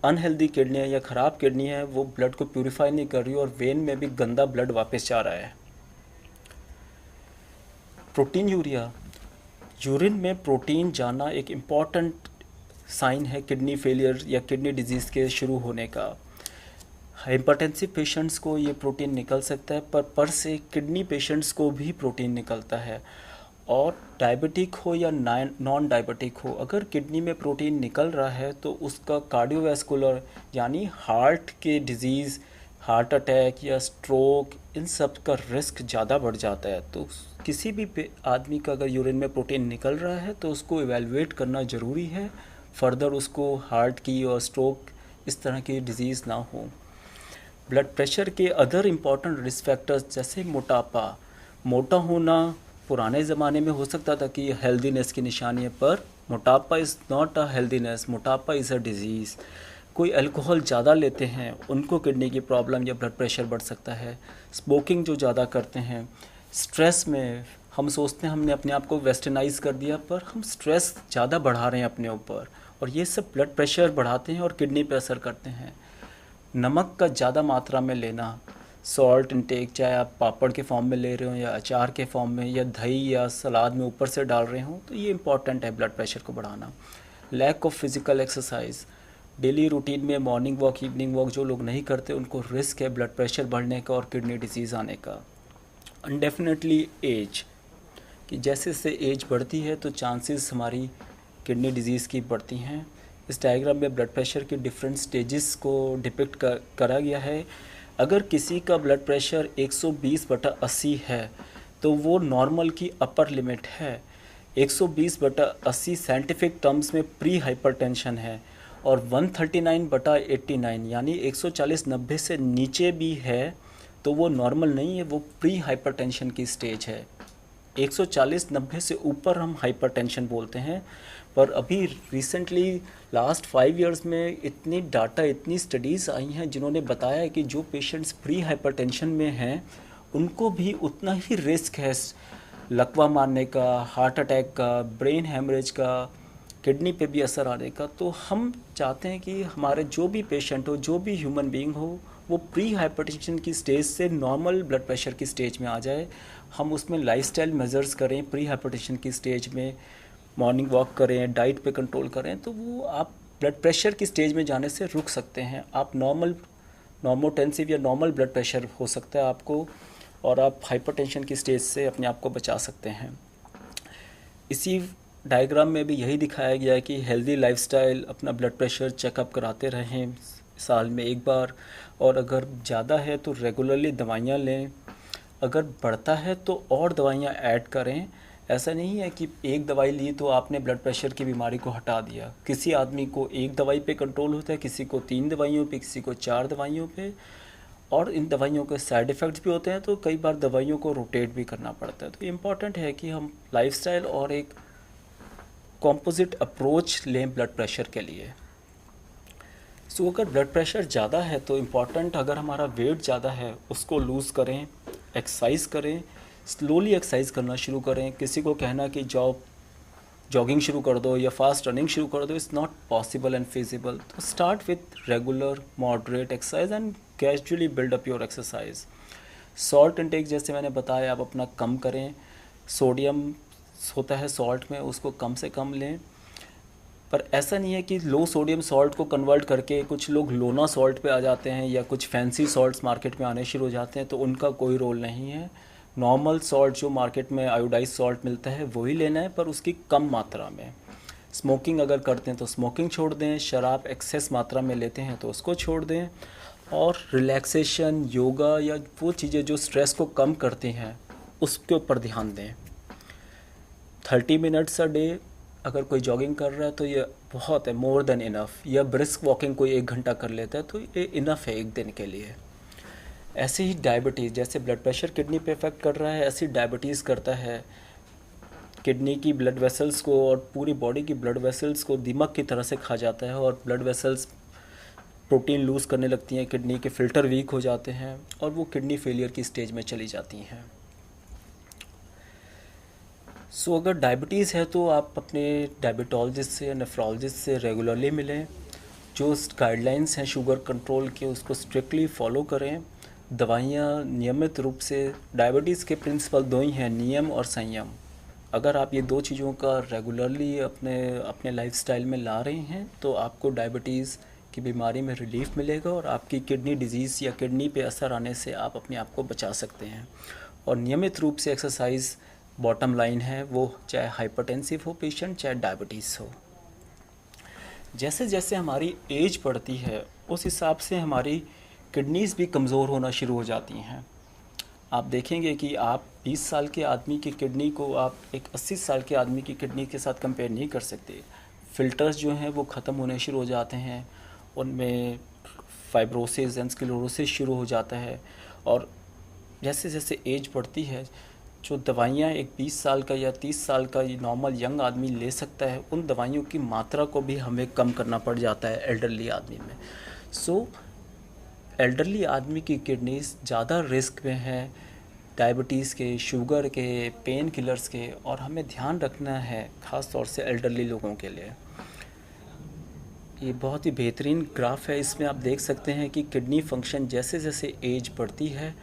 अनहेल्दी किडनी है या ख़राब किडनी है वो ब्लड को प्यूरिफाई नहीं कर रही और वेन में भी गंदा ब्लड वापस जा रहा है। प्रोटीन यूरिया, यूरिन में प्रोटीन जाना एक इम्पॉर्टेंट साइन है किडनी फेलियर या किडनी डिजीज़ के शुरू होने का। हाइपरटेंसिव पेशेंट्स को ये प्रोटीन निकल सकता है, पर से किडनी पेशेंट्स को भी प्रोटीन निकलता है। और डायबिटिक हो या नॉन डायबिटिक हो, अगर किडनी में प्रोटीन निकल रहा है तो उसका कार्डियोवैस्कुलर यानी हार्ट के डिजीज़, हार्ट अटैक या स्ट्रोक, इन सब का रिस्क ज़्यादा बढ़ जाता है। तो किसी भी आदमी का अगर यूरिन में प्रोटीन निकल रहा है तो उसको इवेलुएट करना ज़रूरी है, फर्दर उसको हार्ट की और स्ट्रोक इस तरह की डिजीज़ ना हो। ब्लड प्रेशर के अदर इम्पॉर्टेंट रिस्क फैक्टर्स जैसे मोटापा, मोटा होना पुराने ज़माने में हो सकता था कि हेल्दीनेस की निशानी है, पर मोटापा इज़ नॉट अ हेल्दीनेस, मोटापा इज़ अ डिजीज़। कोई अल्कोहल ज़्यादा लेते हैं उनको किडनी की प्रॉब्लम या ब्लड प्रेशर बढ़ सकता है। स्मोकिंग जो ज़्यादा करते हैं, स्ट्रेस में हम सोचते हैं हमने अपने आप को वेस्टर्नाइज कर दिया, पर हम स्ट्रेस ज़्यादा बढ़ा रहे हैं अपने ऊपर, और ये सब ब्लड प्रेशर बढ़ाते हैं और किडनी पर असर करते हैं। नमक का ज़्यादा मात्रा में लेना, सॉल्ट इनटेक, चाहे आप पापड़ के फॉर्म में ले रहे हो या अचार के फॉर्म में या दही या सलाद में ऊपर से डाल रहे हो, तो ये इम्पॉर्टेंट है ब्लड प्रेशर को बढ़ाना। Lack of physical exercise, daily routine में मॉर्निंग वॉक, इवनिंग वॉक जो लोग नहीं करते उनको रिस्क है ब्लड प्रेशर बढ़ने का और किडनी डिजीज़ आने का। अनडेफिनेटली एज, कि जैसे जैसे एज बढ़ती है तो चांसेस हमारी किडनी डिजीज़ की बढ़ती हैं। इस डायग्राम में ब्लड प्रेशर के डिफरेंट स्टेजेस को डिपिक्ट करा गया है। अगर किसी का ब्लड प्रेशर 120/80 है तो वो नॉर्मल की अपर लिमिट है। 120/80 साइंटिफिक टर्म्स में प्री हाइपरटेंशन है, और 139/89 यानी 140/90 से नीचे भी है तो वो नॉर्मल नहीं है, वो प्री हाइपरटेंशन की स्टेज है। 140/90 से ऊपर हम हाइपरटेंशन बोलते हैं। पर अभी रिसेंटली लास्ट 5 इयर्स में इतनी डाटा, इतनी स्टडीज़ आई हैं जिन्होंने बताया है कि जो पेशेंट्स प्री हाइपरटेंशन में हैं उनको भी उतना ही रिस्क है लकवा मारने का, हार्ट अटैक का, ब्रेन हैमरेज का, किडनी पे भी असर आने का। तो हम चाहते हैं कि हमारे जो भी पेशेंट हो, जो भी ह्यूमन बीइंग हो, वो प्री हाइपरटेंशन की स्टेज से नॉर्मल ब्लड प्रेशर की स्टेज में आ जाए। हम उसमें लाइफस्टाइल मेजर्स करें, प्री हाइपरटेंशन की स्टेज में मॉर्निंग वॉक करें, डाइट पे कंट्रोल करें, तो वो आप ब्लड प्रेशर की स्टेज में जाने से रुक सकते हैं। आप नॉर्मोटेंसिव या नॉर्मल ब्लड प्रेशर हो सकता है आपको, और आप हाइपरटेंशन की स्टेज से अपने आप को बचा सकते हैं। इसी डायग्राम में भी यही दिखाया गया है कि हेल्दी लाइफस्टाइल, अपना ब्लड प्रेशर चेकअप कराते रहें, साल में एक बार, और अगर ज़्यादा है तो रेगुलरली दवाइयाँ लें। अगर बढ़ता है तो और दवाइयाँ ऐड करें। ऐसा नहीं है कि एक दवाई ली तो आपने ब्लड प्रेशर की बीमारी को हटा दिया। किसी आदमी को एक दवाई पे कंट्रोल होता है, किसी को 3 दवाइयों पे, किसी को 4 दवाइयों पे, और इन दवाइयों के साइड इफ़ेक्ट्स भी होते हैं, तो कई बार दवाइयों को रोटेट भी करना पड़ता है। तो इम्पॉर्टेंट है कि हम लाइफस्टाइल और एक कॉम्पोजिट अप्रोच लें ब्लड प्रेशर के लिए। सो अगर ब्लड प्रेशर ज़्यादा है तो इम्पॉर्टेंट, अगर हमारा वेट ज़्यादा है उसको लूज़ करें, एक्सरसाइज करें, स्लोली एक्सरसाइज करना शुरू करें। किसी को कहना कि जॉगिंग शुरू कर दो या फास्ट रनिंग शुरू कर दो, it's not possible and feasible. तो start with regular moderate exercise and gradually build up your exercise. Salt intake जैसे मैंने बताया आप अपना कम करें। सोडियम होता है सॉल्ट में, उसको कम से कम लें। पर ऐसा नहीं है कि लो सोडियम सॉल्ट को कन्वर्ट करके कुछ लोग लोना सॉल्ट पे आ जाते हैं या कुछ फैंसी सॉल्ट्स मार्केट में आने शुरू हो जाते हैं, तो उनका कोई रोल नहीं है। नॉर्मल सॉल्ट जो मार्केट में आयोडाइज सॉल्ट मिलता है वही लेना है, पर उसकी कम मात्रा में। स्मोकिंग अगर करते हैं तो स्मोकिंग छोड़ दें, शराब एक्सेस मात्रा में लेते हैं तो उसको छोड़ दें, और रिलैक्सेशन, योगा या वो चीज़ें जो स्ट्रेस को कम करती हैं उसके ऊपर ध्यान दें। 30 मिनट्स अ डे अगर कोई जॉगिंग कर रहा है तो ये बहुत है, मोर देन इनफ। या ब्रिस्क वॉकिंग कोई 1 घंटा कर लेता है तो ये इनफ है एक दिन के लिए। ऐसे ही डायबिटीज़, जैसे ब्लड प्रेशर किडनी पे इफेक्ट कर रहा है, ऐसी डायबिटीज़ करता है। किडनी की ब्लड वेसल्स को और पूरी बॉडी की ब्लड वेसल्स को दीमक की तरह से खा जाता है, और ब्लड वेसल्स प्रोटीन लूज़ करने लगती हैं, किडनी के फिल्टर वीक हो जाते हैं और वो किडनी फेलियर की स्टेज में चली जाती हैं। सो अगर डायबिटीज़ है तो आप अपने डायबिटोलॉजिस्ट से, नेफ्रोलॉजिस्ट से रेगुलरली मिलें। जो गाइडलाइंस हैं शुगर कंट्रोल के उसको स्ट्रिक्टली फॉलो करें। दवाइयाँ नियमित रूप से, डायबिटीज़ के प्रिंसिपल 2 ही हैं, नियम और संयम। अगर आप ये 2 चीज़ों का रेगुलरली अपने लाइफस्टाइल में ला रहे हैं तो आपको डायबिटीज़ की बीमारी में रिलीफ मिलेगा, और आपकी किडनी डिजीज़ या किडनी पे असर आने से आप अपने आप को बचा सकते हैं। और नियमित रूप से एक्सरसाइज बॉटम लाइन है, वो चाहे हाइपरटेंसिव हो पेशेंट, चाहे डायबिटीज़ हो। जैसे जैसे हमारी एज बढ़ती है उस हिसाब से हमारी किडनीज़ भी कमज़ोर होना शुरू हो जाती हैं। आप देखेंगे कि आप 20 साल के आदमी की किडनी को आप एक 80 साल के आदमी की किडनी के साथ कंपेयर नहीं कर सकते। फ़िल्टर्स जो हैं वो ख़त्म होने शुरू हो जाते हैं, उनमें फाइब्रोसिस एंड स्क्लेरोसिस शुरू हो जाता है। और जैसे जैसे एज बढ़ती है, जो दवाइयाँ एक 20 साल का या 30 साल का नॉर्मल यंग आदमी ले सकता है, उन दवाइयों की मात्रा को भी हमें कम करना पड़ जाता है एल्डरली आदमी में। सो एल्डरली आदमी की किडनीज ज़्यादा रिस्क में है डायबिटीज़ के, शुगर के, पेन किलर्स के, और हमें ध्यान रखना है ख़ास तौर से एल्डरली लोगों के लिए। ये बहुत ही बेहतरीन ग्राफ है, इसमें आप देख सकते हैं कि किडनी फंक्शन जैसे जैसे एज बढ़ती है,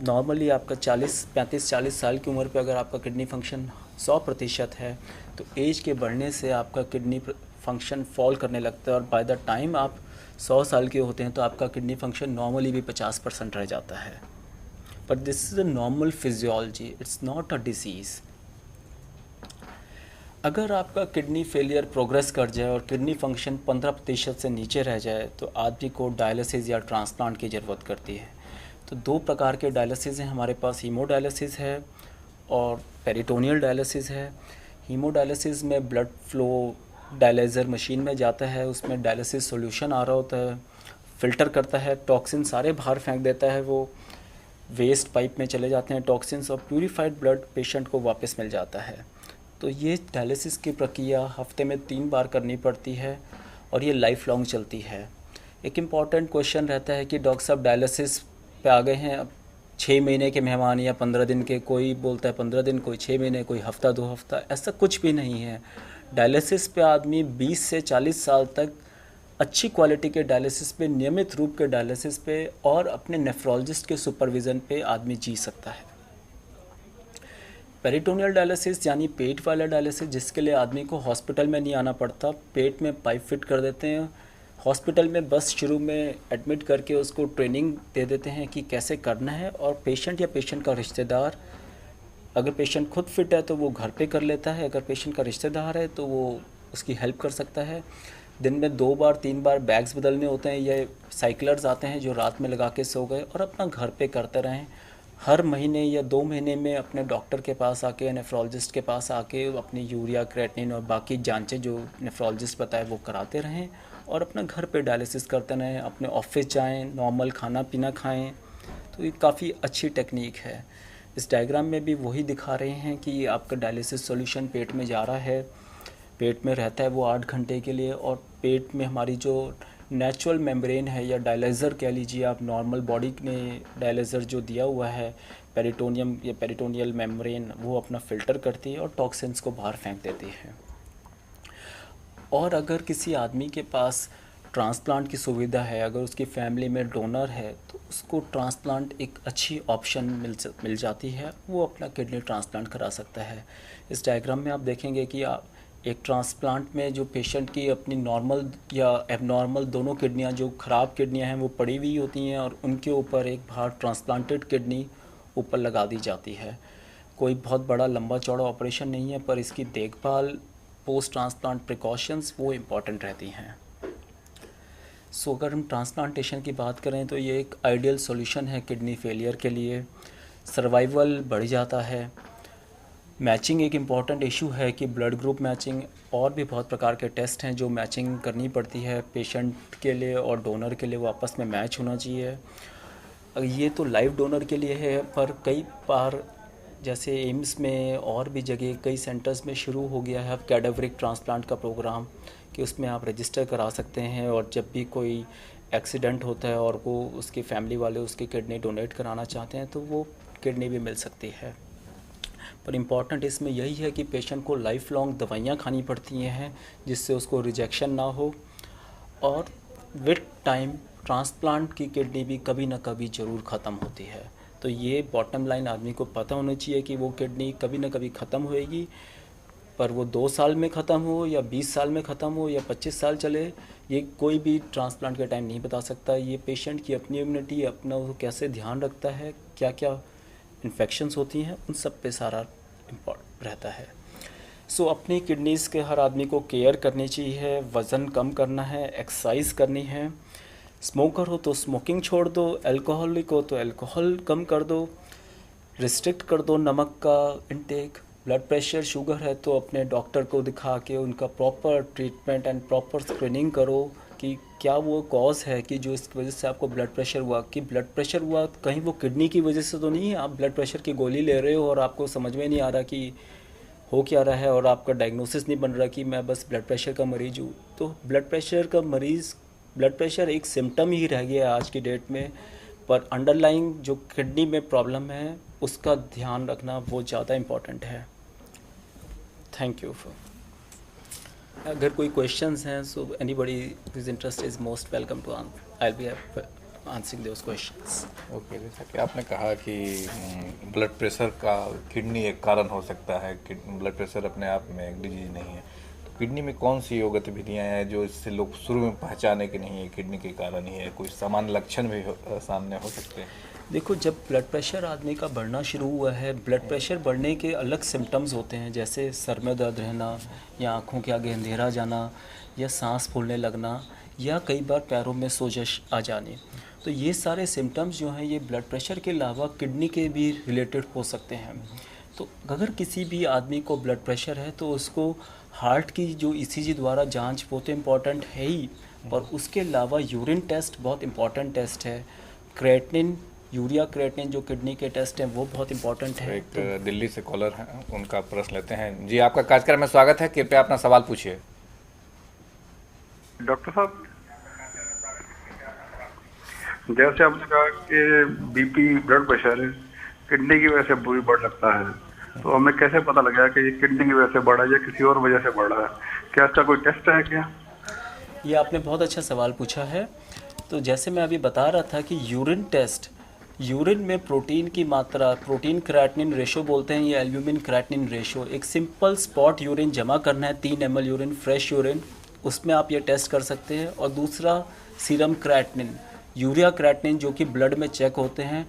नॉर्मली आपका 35-40 साल की उम्र पे अगर आपका किडनी फंक्शन 100% है, तो एज के बढ़ने से आपका किडनी फंक्शन फॉल करने लगता है, और बाय द टाइम आप 100 साल के होते हैं तो आपका किडनी फंक्शन नॉर्मली भी 50% रह जाता है। But this is a normal physiology, it's not a disease. अगर आपका किडनी फेलियर प्रोग्रेस कर जाए और किडनी फंक्शन 15% से नीचे रह जाए तो आदमी को डायलिसिस या ट्रांसप्लांट की ज़रूरत करती है। तो 2 प्रकार के डायलिसिस हैं हमारे पास, हीमोडायलिसिस है और पेरिटोनियल डायलिसिस है। हीमोडायलिसिस में ब्लड फ्लो डायलाइज़र मशीन में जाता है, उसमें डायलिसिस सॉल्यूशन आ रहा होता है, फ़िल्टर करता है, टॉक्सिन सारे बाहर फेंक देता है, वो वेस्ट पाइप में चले जाते हैं टॉक्सिन्स, और प्यूरिफाइड ब्लड पेशेंट को वापस मिल जाता है। तो ये डायलिसिस की प्रक्रिया हफ्ते में 3 बार करनी पड़ती है और ये लाइफ लॉन्ग चलती है। एक इम्पॉर्टेंट क्वेश्चन रहता है कि डॉक्टर साहब डायलिसिस पे आ गए हैं, अब 6 महीने के मेहमान या 15 दिन के, कोई बोलता है 15 दिन, कोई 6 महीने, कोई हफ्ता 2 हफ्ता, ऐसा कुछ भी नहीं है। डायलिसिस पे आदमी 20 से 40 साल तक अच्छी क्वालिटी के डायलिसिस पे, नियमित रूप के डायलिसिस पे और अपने नेफ्रोलॉजिस्ट के सुपरविज़न पे आदमी जी सकता है। पेरिटोनियल डायलिसिस यानी पेट वाला डायलिसिस, जिसके लिए आदमी को हॉस्पिटल में नहीं आना पड़ता, पेट में पाइप फिट कर देते हैं, हॉस्पिटल में बस शुरू में एडमिट करके उसको ट्रेनिंग दे देते हैं कि कैसे करना है, और पेशेंट या पेशेंट का रिश्तेदार, अगर पेशेंट खुद फिट है तो वो घर पे कर लेता है, अगर पेशेंट का रिश्तेदार है तो वो उसकी हेल्प कर सकता है। दिन में 2 बार 3 बार बैग्स बदलने होते हैं। ये साइकिलर्स आते हैं जो रात में लगा के सो गए और अपना घर पे करते रहें। हर महीने या 2 महीने में अपने डॉक्टर के पास आके, नेफ्रोलॉजिस्ट के पास आके अपनी यूरिया, क्रेटिनिन और बाकी जांचें जो नेफ्रोलॉजिस्ट बताए वो कराते रहें और अपना घर पे डायलिसिस करते रहें। अपने ऑफिस जाएं, नॉर्मल खाना पीना खाएं। तो ये काफ़ी अच्छी टेक्निक है। इस डायग्राम में भी वही दिखा रहे हैं कि आपका डायलिसिस सॉल्यूशन पेट में जा रहा है, पेट में रहता है वो 8 घंटे के लिए, और पेट में हमारी जो नेचुरल मेम्ब्रेन है या डायलाइज़र कह लीजिए आप, नॉर्मल बॉडी ने डायलाइज़र जो दिया हुआ है पेरिटोनियम या पेरिटोनियल मेम्ब्रेन, वो अपना फ़िल्टर करती है और टॉक्सिन्स को बाहर फेंक देती है। और अगर किसी आदमी के पास ट्रांसप्लांट की सुविधा है, अगर उसकी फैमिली में डोनर है, तो उसको ट्रांसप्लांट एक अच्छी ऑप्शन मिल जाती है, वो अपना किडनी ट्रांसप्लांट करा सकता है। इस डायग्राम में आप देखेंगे कि एक ट्रांसप्लांट में जो पेशेंट की अपनी नॉर्मल या एबनॉर्मल दोनों किडनियां, जो ख़राब किडनियां हैं वो पड़ी हुई होती हैं और उनके ऊपर एक बाहर ट्रांसप्लांटेड किडनी ऊपर लगा दी जाती है। कोई बहुत बड़ा लंबा चौड़ा ऑपरेशन नहीं है, पर इसकी देखभाल, पोस्ट ट्रांसप्लांट प्रिकॉशंस वो इम्पॉर्टेंट रहती हैं। सो अगर हम ट्रांसप्लांटेशन की बात करें तो ये एक आइडियल सॉल्यूशन है किडनी फेलियर के लिए। सर्वाइवल बढ़ जाता है। मैचिंग एक इम्पॉर्टेंट इशू है कि ब्लड ग्रुप मैचिंग, और भी बहुत प्रकार के टेस्ट हैं जो मैचिंग करनी पड़ती है पेशेंट के लिए और डोनर के लिए, वो आपस में मैच होना चाहिए। ये तो लाइव डोनर के लिए है, पर कई बार जैसे एम्स में और भी जगह कई सेंटर्स में शुरू हो गया है कैडावरिक ट्रांसप्लांट का प्रोग्राम, कि उसमें आप रजिस्टर करा सकते हैं और जब भी कोई एक्सीडेंट होता है और वो उसकी फैमिली वाले उसकी किडनी डोनेट कराना चाहते हैं तो वो किडनी भी मिल सकती है। पर इम्पॉर्टेंट इसमें यही है कि पेशेंट को लाइफ लॉन्ग दवाइयाँ खानी पड़ती हैं जिससे उसको रिजेक्शन ना हो, और विद टाइम ट्रांसप्लांट की किडनी भी कभी ना कभी ज़रूर ख़त्म होती है। तो ये बॉटम लाइन आदमी को पता होना चाहिए कि वो किडनी कभी ना कभी ख़त्म होएगी, पर वो 2 साल में ख़त्म हो या 20 साल में ख़त्म हो या 25 साल चले, ये कोई भी ट्रांसप्लांट के टाइम नहीं बता सकता। ये पेशेंट की अपनी इम्यूनिटी, अपना वो कैसे ध्यान रखता है, क्या क्या इन्फेक्शंस होती हैं, उन सब पे सारा इम्पॉर्टेंट रहता है। सो अपनी किडनीज़ के हर आदमी को केयर करनी चाहिए, वज़न कम करना है, एक्सरसाइज करनी है। स्मोकर हो तो स्मोकिंग छोड़ दो, अल्कोहलिक हो तो अल्कोहल कम कर दो, रिस्ट्रिक्ट कर दो नमक का इनटेक। ब्लड प्रेशर, शुगर है तो अपने डॉक्टर को दिखा के उनका proper treatment and proper screening करो कि क्या वो कॉज है कि जो इसकी वजह से आपको ब्लड प्रेशर हुआ, कि ब्लड प्रेशर हुआ कहीं वो किडनी की वजह से तो नहीं है। आप ब्लड प्रेशर की गोली ले रहे हो और आपको समझ में नहीं आ रहा कि हो क्या रहा है, और आपका डायग्नोसिस नहीं बन रहा कि मैं बस ब्लड प्रेशर का मरीज हूँ। तो ब्लड प्रेशर एक सिम्टम ही रह गया आज की डेट में, पर अंडरलाइंग जो किडनी में प्रॉब्लम है उसका ध्यान रखना वो ज़्यादा इम्पॉर्टेंट है। Thank you. अगर कोई क्वेश्चंस हैं, so anybody is interest is most welcome to I will be answering those questions. Okay, जैसा कि आपने कहा कि ब्लड प्रेशर का किडनी एक कारण हो सकता है, ब्लड प्रेशर अपने आप में एक डिजीज नहीं है, तो किडनी में कौन सी योग गतिविधियाँ हैं जो इससे लोग शुरू में पहचाने कि नहीं ये किडनी के कारण ही है? कोई सामान्य लक्षण भी सामने हो सकते हैं? देखो, जब ब्लड प्रेशर आदमी का बढ़ना शुरू हुआ है, ब्लड प्रेशर बढ़ने के अलग सिम्टम्स होते हैं, जैसे सर में दर्द रहना या आँखों के आगे अंधेरा जाना या सांस फूलने लगना या कई बार पैरों में सोजश आ जाने। तो ये सारे सिम्टम्स जो हैं ये ब्लड प्रेशर के अलावा किडनी के भी रिलेटेड हो सकते हैं। तो अगर किसी भी आदमी को ब्लड प्रेशर है तो उसको हार्ट की जो ईसीजी द्वारा जांच वो तो इम्पॉर्टेंट है ही, और उसके अलावा यूरिन टेस्ट बहुत इम्पॉर्टेंट टेस्ट है। क्रेटिनिन, यूरिया क्रेटिनिन जो किडनी के टेस्ट हैं वो बहुत इंपॉर्टेंट है। एक दिल्ली से कॉलर हैं, उनका प्रश्न लेते हैं। जी, आपका कार्यक्रम में स्वागत है, कृपया अपना सवाल पूछिए। डॉक्टर साहब, जैसे आपने कहा कि बीपी, ब्लड प्रेशर किडनी की वजह से बुरी बढ़ लगता है, तो हमें कैसे पता लगेगा कि ये किडनी की वजह से बढ़ा या किसी और वजह से बढ़ा है? क्या इसका कोई टेस्ट है क्या? ये आपने बहुत अच्छा सवाल पूछा है। तो जैसे मैं अभी बता रहा था कि यूरिन टेस्ट, यूरिन में प्रोटीन की मात्रा, प्रोटीन क्रेटिनिन रेशो बोलते हैं या एल्ब्यूमिन क्रेटिनिन रेशो, एक सिंपल स्पॉट यूरिन जमा करना है 3 ml यूरिन, फ्रेश यूरिन, उसमें आप ये टेस्ट कर सकते हैं। और दूसरा सीरम क्रेटिनिन, यूरिया क्रेटिनिन जो कि ब्लड में चेक होते हैं,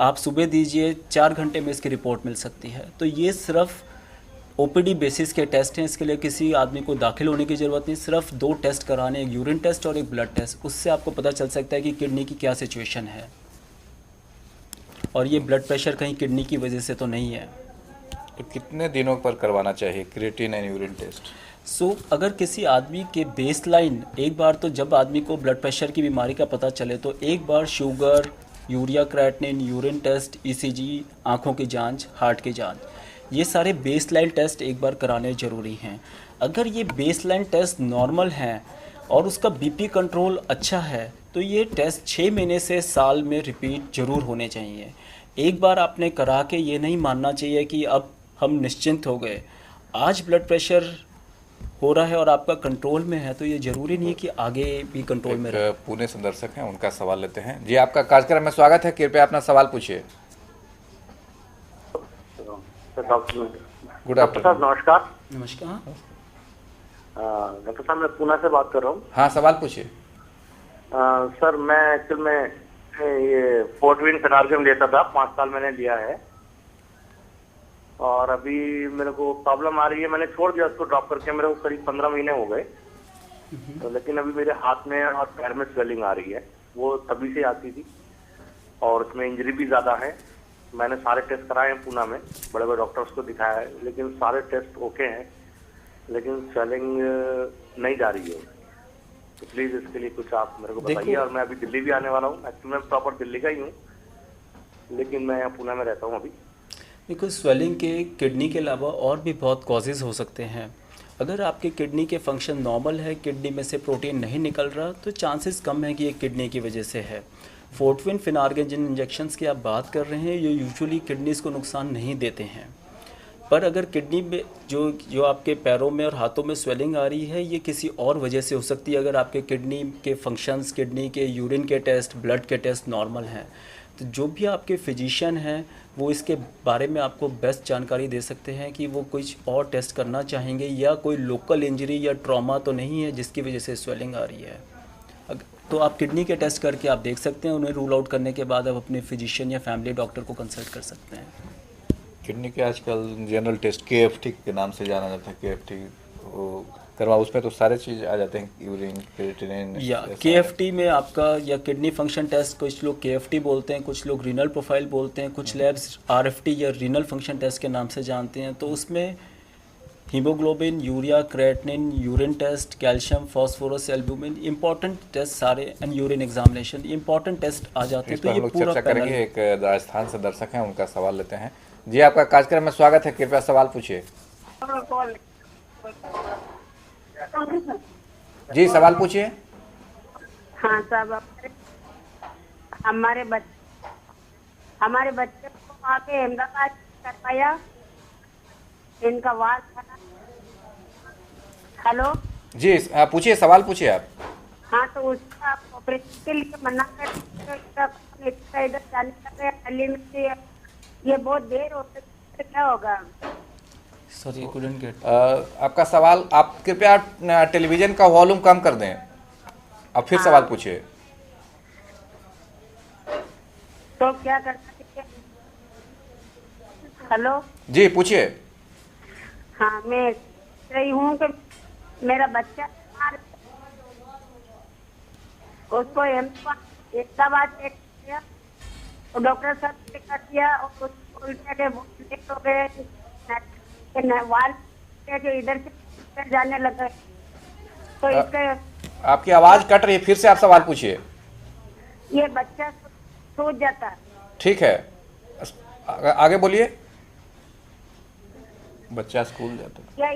आप सुबह दीजिए, 4 घंटे में इसकी रिपोर्ट मिल सकती है। तो ये सिर्फ ओपीडी बेसिस के टेस्ट हैं, इसके लिए किसी आदमी को दाखिल होने की ज़रूरत नहीं, सिर्फ 2 टेस्ट कराने, एक यूरिन टेस्ट और एक ब्लड टेस्ट, उससे आपको पता चल सकता है कि किडनी की क्या सिचुएशन है। और ये ब्लड प्रेशर कहीं किडनी की वजह से तो नहीं है। तो कितने दिनों पर करवाना चाहिए क्रिएटिन एंड यूरिन टेस्ट? अगर किसी आदमी के बेसलाइन, एक बार तो जब आदमी को ब्लड प्रेशर की बीमारी का पता चले तो एक बार sugar, urea creatinine, urine test, ECG, आँखों की जांच, हार्ट की जांच, ये सारे बेसलाइन टेस्ट एक बार कराने ज़रूरी हैं। अगर ये बेसलाइन टेस्ट नॉर्मल हैं और उसका बीपी कंट्रोल अच्छा है तो ये टेस्ट 6 महीने से साल में रिपीट ज़रूर होने चाहिए। एक बार आपने करा के ये नहीं मानना चाहिए कि अब हम निश्चिंत हो गए। आज ब्लड प्रेशर हो रहा है और आपका कंट्रोल में है तो ये ज़रूरी नहीं है कि आगे भी कंट्रोल में रहे। पुणे से दर्शक हैं, उनका सवाल लेते हैं। जी, आपका कार्यक्रम में स्वागत है, कृपया अपना सवाल पूछिए। गुड डॉक्टर साहब नमस्कार। नमस्कार। डॉक्टर साहब मैं पुणे से बात कर रहा हूँ। हाँ, सवाल पूछिए। सर मैं एक्चुअल में ये फोर्टविन फेनार्गम लेता था, 5 साल मैंने लिया है और अभी मेरे को प्रॉब्लम आ रही है। मैंने छोड़ दिया उसको ड्रॉप करके, मेरे को करीब 15 महीने हो गए। तो लेकिन अभी मेरे हाथ में और पैर में स्वेलिंग आ रही है, वो तभी से आती थी और उसमें इंजरी भी ज़्यादा है। मैंने सारे टेस्ट कराए हैं पुणे में, बड़े बड़े डॉक्टर्स को दिखाया है, लेकिन सारे टेस्ट ओके हैं, लेकिन स्वेलिंग नहीं जा रही है। तो प्लीज़ इसके लिए कुछ आप मेरे को बताइए। और मैं अभी दिल्ली भी आने वाला हूँ, एक्चुअली मैं प्रॉपर दिल्ली का ही हूँ, लेकिन मैं यहाँ पुणे में रहता हूँ अभी। देखो, स्वेलिंग के किडनी के अलावा और भी बहुत कॉजेज़ हो सकते हैं। अगर आपके किडनी के फंक्शन नॉर्मल है, किडनी में से प्रोटीन नहीं निकल रहा, तो चांसेस कम है कि ये किडनी की वजह से है। फोर्टविन फिनार्गन जिन इंजेक्शंस की आप बात कर रहे हैं, ये यूजुअली किडनीज़ को नुकसान नहीं देते हैं। पर अगर किडनी में जो आपके पैरों में और हाथों में स्वेलिंग आ रही है, ये किसी और वजह से हो सकती है। अगर आपके किडनी के फंक्शंस, किडनी के यूरिन के टेस्ट, ब्लड के टेस्ट नॉर्मल हैं, तो जो भी आपके फिजिशियन हैं वो इसके बारे में आपको बेस्ट जानकारी दे सकते हैं कि वो कुछ और टेस्ट करना चाहेंगे या कोई लोकल इंजरी या ट्रॉमा तो नहीं है जिसकी वजह से स्वेलिंग आ रही है। तो आप किडनी के टेस्ट करके आप देख सकते हैं। उन्हें रूल आउट करने के बाद आप अपने फिजिशियन या फैमिली डॉक्टर को कंसल्ट कर सकते हैं। किडनी के आजकल जनरल टेस्ट KFT के नाम से जाना जाता है, KFT वो करवा, उसमें तो सारे चीज़ आ जाते हैं, यूरिन, क्रिएटिनिन या KFT में आपका या किडनी फंक्शन टेस्ट, कुछ लोग KFT बोलते हैं, कुछ लोग रीनल प्रोफाइल बोलते हैं, कुछ लैब्स RFT या रीनल फंक्शन टेस्ट के नाम से जानते हैं। तो उसमें haemoglobin, urea, creatinine, urine test, calcium, phosphorus, albumin, important test सारे, and urine examination, important test आ जाते हैं। तो ये पूरा चर्चा करेंगे। एक राजस्थान से दर्शक हैं, उनका सवाल लेते हैं। जी, आपका कार्यक्रम में स्वागत है, कृपया सवाल पूछिए। जी, सवाल पूछिए। हाँ साहब, हमारे बच्चे को वहाँ पे अहमदाबाद करवाया, इनका वाल था। हेलो जी, पूछिए, सवाल पूछिए आप। हाँ, तो उसका ऑपरेशन के लिए मना कर इधर जाने लगे दिल्ली में से। ये बहुत देर हो गई, तो क्या होगा? Sorry, couldn't get. आपका सवाल, आप कृपया टेलीविजन का वॉल्यूम कम कर दें। अब फिर सवाल पूछिए। तो क्या करना चाहिए? हेलो जी, पूछिए। हाँ, मैं रही हूँ कि मेरा बच्चा उसको अहमदाबाद चेक किया और डॉक्टर साहब चेक कर दिया और उसको उल्टा के हो गए, वाल के इधर से इधर जाने लगे। तो इसका आपकी आवाज कट रही है, फिर से आप सवाल पूछिए। ये बच्चा सूझ जाता है। ठीक है, आगे बोलिए। बच्चा स्कूल जाता है। क्या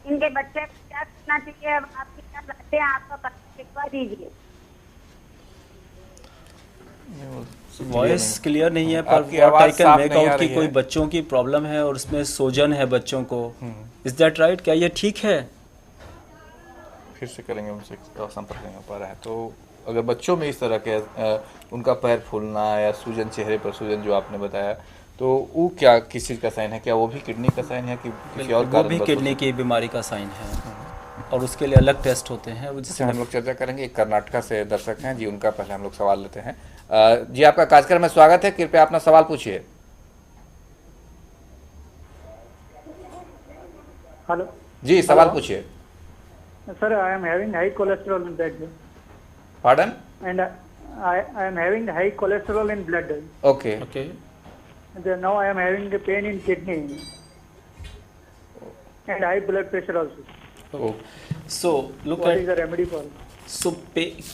इनके बच्चे को क्या करना चाहिए? अब आपकी क्या बातें हैं, आपका लिखवा दीजिए। वॉइस क्लियर नहीं है, पर आपकी आवाज साफ नहीं आ रही की कोई है। बच्चों की प्रॉब्लम है और उसमें सोजन है बच्चों को। Is that right? क्या ये ठीक है? फिर से करेंगे, उनसे संपर्क नहीं हो पा रहा है। तो अगर बच्चों में इस तरह के उनका पैर फूलना या सूजन, चेहरे पर सूजन जो आपने बताया, तो वो क्या किस चीज़ का साइन है? क्या वो भी किडनी का साइन है कि किसी और वो भी किडनी की बीमारी का साइन है और उसके लिए अलग टेस्ट होते हैं, जिससे हम लोग चर्चा करेंगे। एक कर्नाटका से दर्शक हैं जी, उनका पहले हम लोग सवाल लेते हैं। जी, आपका कार्यक्रम में स्वागत है, कृपया अपना सवाल पूछिए। Hello. जी सवाल Hello. पूछिए। Sir, I am having high cholesterol in blood, pardon? and I am having high cholesterol in blood. Okay. Okay, And now I am having the pain in kidney and high blood pressure also. So look What at, is the remedy for it? So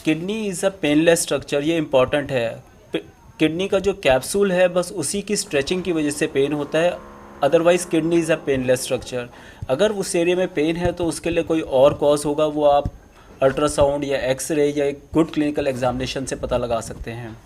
kidney is a painless structure, ये important है। Kidney का जो capsule है बस उसी की stretching की वजह से पेन होता है, otherwise kidney is a painless structure. अगर उस एरिया में पेन है तो उसके लिए कोई और कॉज होगा, वो आप अल्ट्रासाउंड या एक्सरे या एक गुड क्लिनिकल एग्जामिनेशन से पता लगा सकते हैं।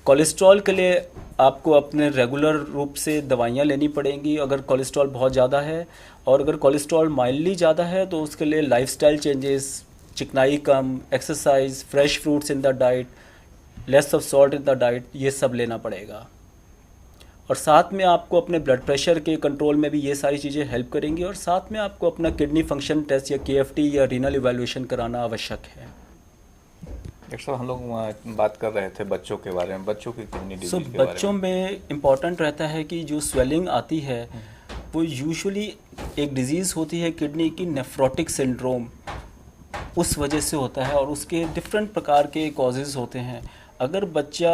कोलेस्ट्रॉल के लिए आपको अपने रेगुलर रूप से दवाइयाँ लेनी पड़ेंगी अगर कोलेस्ट्रॉल बहुत ज़्यादा है, और अगर कोलेस्ट्रॉल माइल्डली ज़्यादा है तो उसके लिए लाइफस्टाइल चेंजेस, चिकनाई कम, exercise, fresh fruits in the diet, less of salt in the diet, ये सब लेना पड़ेगा। और साथ में आपको अपने ब्लड प्रेशर के कंट्रोल में भी ये सारी चीज़ें हेल्प करेंगी, और साथ में आपको अपना किडनी फंक्शन टेस्ट या KFT या रीनल इवैल्यूएशन कराना आवश्यक है। डॉक्टर साहब हम लोग वहाँ बात कर रहे थे बच्चों के बारे में, बच्चों की किडनी डिजीज सो के बारे बच्चों में इम्पॉर्टेंट रहता है कि जो स्वेलिंग आती है वो यूजुअली एक डिजीज़ होती है किडनी की, नेफ्रोटिक सिंड्रोम, उस वजह से होता है, और उसके डिफरेंट प्रकार के कॉजेज़ होते हैं। अगर बच्चा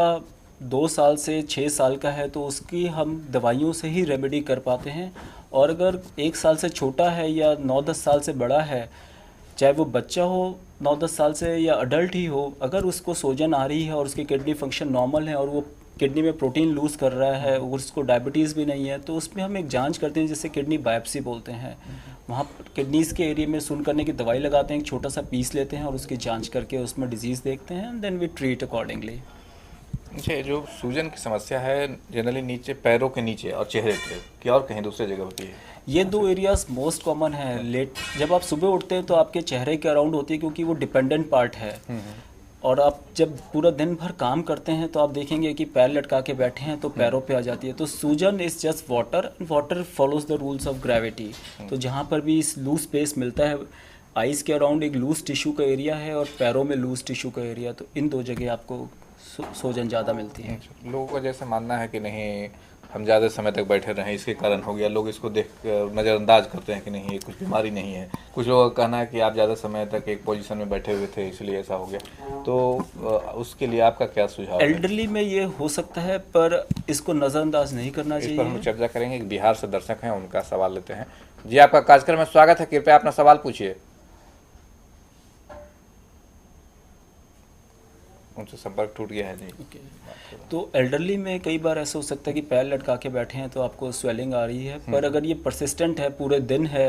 2 साल से 6 साल का है तो उसकी हम दवाइयों से ही रेमेडी कर पाते हैं, और अगर 1 साल से छोटा है या 9-10 साल से बड़ा है, चाहे वो बच्चा हो 9-10 साल से या अडल्ट ही हो, अगर उसको सूजन आ रही है और उसकी किडनी फंक्शन नॉर्मल है और वो किडनी में प्रोटीन लूज़ कर रहा है और उसको डायबिटीज़ भी नहीं है, तो उसमें हम एक जांच करते हैं जिसे किडनी बायोप्सी बोलते हैं। वहाँ किडनीज़ के एरिया में सुन करने की दवाई लगाते हैं, एक छोटा सा पीस लेते हैं और उसकी जांच करके उसमें डिजीज़ देखते हैं, and then we treat accordingly. अच्छा, जो सूजन की समस्या है जनरली नीचे पैरों के नीचे और चेहरे पे, कि और कहीं दूसरी जगह होती है? ये 2 एरियाज मोस्ट कॉमन है। जब आप सुबह उठते हैं तो आपके चेहरे के अराउंड होती है, क्योंकि वो डिपेंडेंट पार्ट है, और आप जब पूरा दिन भर काम करते हैं तो आप देखेंगे कि पैर लटका के बैठे हैं तो पैरों पे आ जाती है। तो सूजन is just water, water follows the rules of gravity. तो जहाँ पर भी इस लूज स्पेस मिलता है, आइज़ के अराउंड एक लूज टिश्यू का एरिया है और पैरों में लूज टिश्यू का एरिया, तो इन 2 जगह आपको सूजन ज़्यादा मिलती है। लोगों का जैसे मानना है कि नहीं हम ज़्यादा समय तक बैठे रहें इसके कारण हो गया, लोग इसको देख नज़रअंदाज करते हैं कि नहीं ये कुछ बीमारी नहीं है। कुछ लोगों का कहना है कि आप ज़्यादा समय तक एक पोजीशन में बैठे हुए थे इसलिए ऐसा हो गया, तो उसके लिए आपका क्या सुझाव है? एल्डरली में ये हो सकता है, पर इसको नज़रअंदाज नहीं करना इस पर हम चाहिए। चर्चा करेंगे। एक बिहार से दर्शक हैं, उनका सवाल लेते हैं। जी आपका कार्यक्रम में स्वागत है, कृपया अपना सवाल पूछिए। उनसे संपर्क टूट गया है जी। तो एल्डरली में कई बार ऐसा हो सकता है कि पैर लटका के बैठे हैं तो आपको स्वेलिंग आ रही है, पर अगर ये परसिस्टेंट है, पूरे दिन है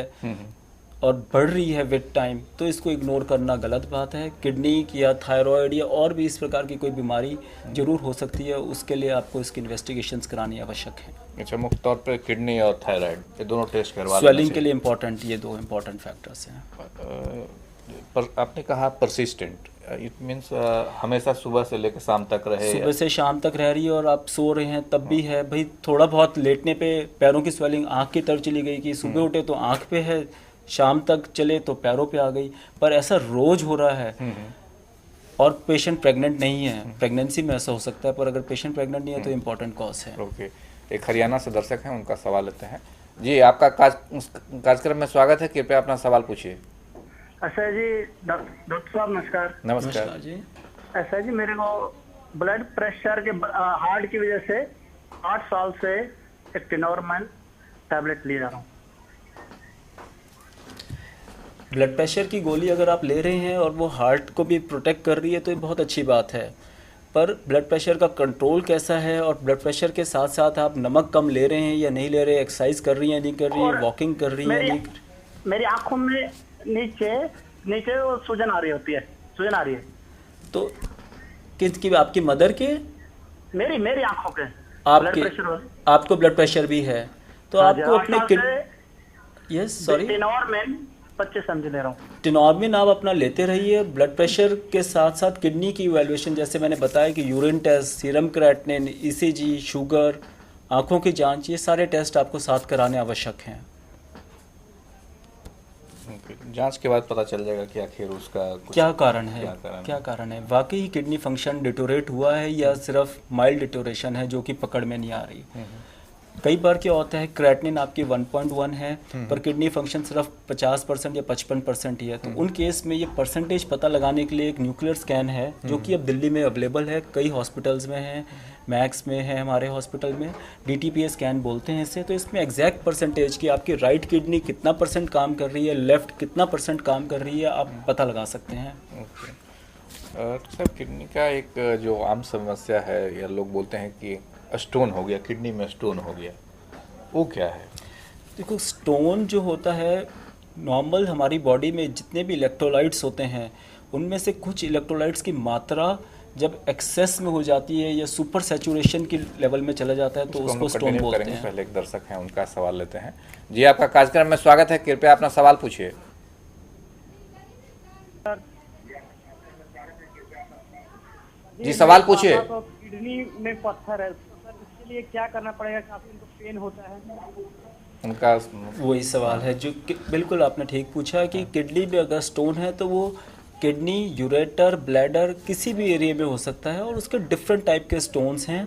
और बढ़ रही है विद टाइम, तो इसको इग्नोर करना गलत बात है। किडनी या थायराइड या और भी इस प्रकार की कोई बीमारी जरूर हो सकती है, उसके लिए आपको इसकी इन्वेस्टिगेशंस करानी आवश्यक है। अच्छा, मुख्य तौर पर किडनी और थायराइड ये दोनों टेस्ट करवा लेना स्वेलिंग के चाहिए। लिए इम्पोर्टेंट ये 2 इम्पोर्टेंट फैक्टर्स हैं। पर आपने कहा परसिस्टेंट, इट मीन्स हमेशा सुबह से लेकर शाम तक रहे? सुबह से शाम तक रह रही है और आप सो रहे हैं तब भी है। भाई थोड़ा बहुत लेटने पे पैरों की स्वेलिंग आँख की तरफ चली गई, कि सुबह उठे तो आँख पे है, शाम तक चले तो पैरों पे आ गई, पर ऐसा रोज हो रहा है और पेशेंट प्रेग्नेंट नहीं है। प्रेगनेंसी में ऐसा हो सकता है, पर अगर पेशेंट प्रेग्नेंट नहीं है तो इम्पोर्टेंट कॉज है। ओके, एक हरियाणा से दर्शक हैं, उनका सवाल लेते हैं। जी आपका कार्यक्रम में स्वागत है, कृपया अपना सवाल पूछिए। अच्छा जी, डॉक्टर साहब नमस्कार। नमस्कार जी। अच्छा जी, मेरे को ब्लड प्रेशर के हार्ट की वजह से 8 साल से एक टिनोरमैन टैबलेट ले जा रहा हूँ। ब्लड प्रेशर की गोली अगर आप ले रहे हैं और वो हार्ट को भी प्रोटेक्ट कर रही है तो ये बहुत अच्छी बात है, पर ब्लड प्रेशर का कंट्रोल कैसा है, और ब्लड प्रेशर के साथ साथ आप नमक कम ले रहे हैं या नहीं ले रहे, एक्सरसाइज कर रही हैं नहीं कर रही हैं, वॉकिंग कर रही हैं नहीं कर... मेरी आंखों में नीचे वो सूजन आ रही होती है, सूजन आ रही है। तो किसकी, आपकी मदर के? मेरी आंखों के आपको ब्लड प्रेशर भी है तो आपको अपने यस सॉरी टिनोरमैन 25 समझ ले रहा हूँ। टिनोरमिन आप अपना लेते रहिए। ब्लड प्रेशर के साथ साथ किडनी की इवैल्यूएशन, जैसे मैंने बताया कि urine test, serum creatinine, ECG, sugar, आंखों की जांच, ये सारे टेस्ट आपको साथ कराने आवश्यक हैं। जांच के बाद पता चल जाएगा कि आखिर उसका क्या कारण है, वाकई किडनी फंक्शन डिटोरेट हुआ है या सिर्फ माइल्ड डिटोरेशन है जो कि पकड़ में नहीं आ रही। कई बार क्या होता है, क्रेटिनिन आपकी 1.1 है पर किडनी फंक्शन सिर्फ 50% या 55% ही है, तो उन केस में ये परसेंटेज पता लगाने के लिए एक न्यूक्लियर स्कैन है जो कि अब दिल्ली में अवेलेबल है, कई हॉस्पिटल्स में है, मैक्स में है, हमारे हॉस्पिटल में DTPA स्कैन बोलते हैं इसे। तो इसमें एग्जैक्ट परसेंटेज की आपकी राइट किडनी कितना % काम कर रही है, लेफ्ट कितना % काम कर रही है, आप पता लगा सकते हैं। ओके सर, किडनी का एक जो आम समस्या है, या लोग बोलते हैं कि स्टोन हो गया, किडनी में स्टोन हो गया, वो क्या है? देखो, स्टोन जो होता है, नॉर्मल हमारी बॉडी में जितने भी इलेक्ट्रोलाइट्स होते हैं उनमें से कुछ इलेक्ट्रोलाइट्स की मात्रा जब एक्सेस में हो जाती है या सुपर सैचुरेशन की लेवल में चला जाता है तो उसको स्टोन बोलते हैं। पहले एक दर्शक हैं, उनका सवाल लेते हैं। जी, आपका कार्यक्रम में स्वागत है, कृपया अपना सवाल पूछिए। जी, सवाल पूछिए। किडनी में पत्थर है सर, इसके लिए क्या करना पड़ेगा? काफी उनको पेन होता है। उनका वही सवाल है जो बिल्कुल आपने ठीक पूछा कि किडनी में अगर स्टोन है तो वो किडनी, यूरेटर, ब्लैडर किसी भी एरिया में हो सकता है और उसके डिफरेंट टाइप के स्टोन्स हैं,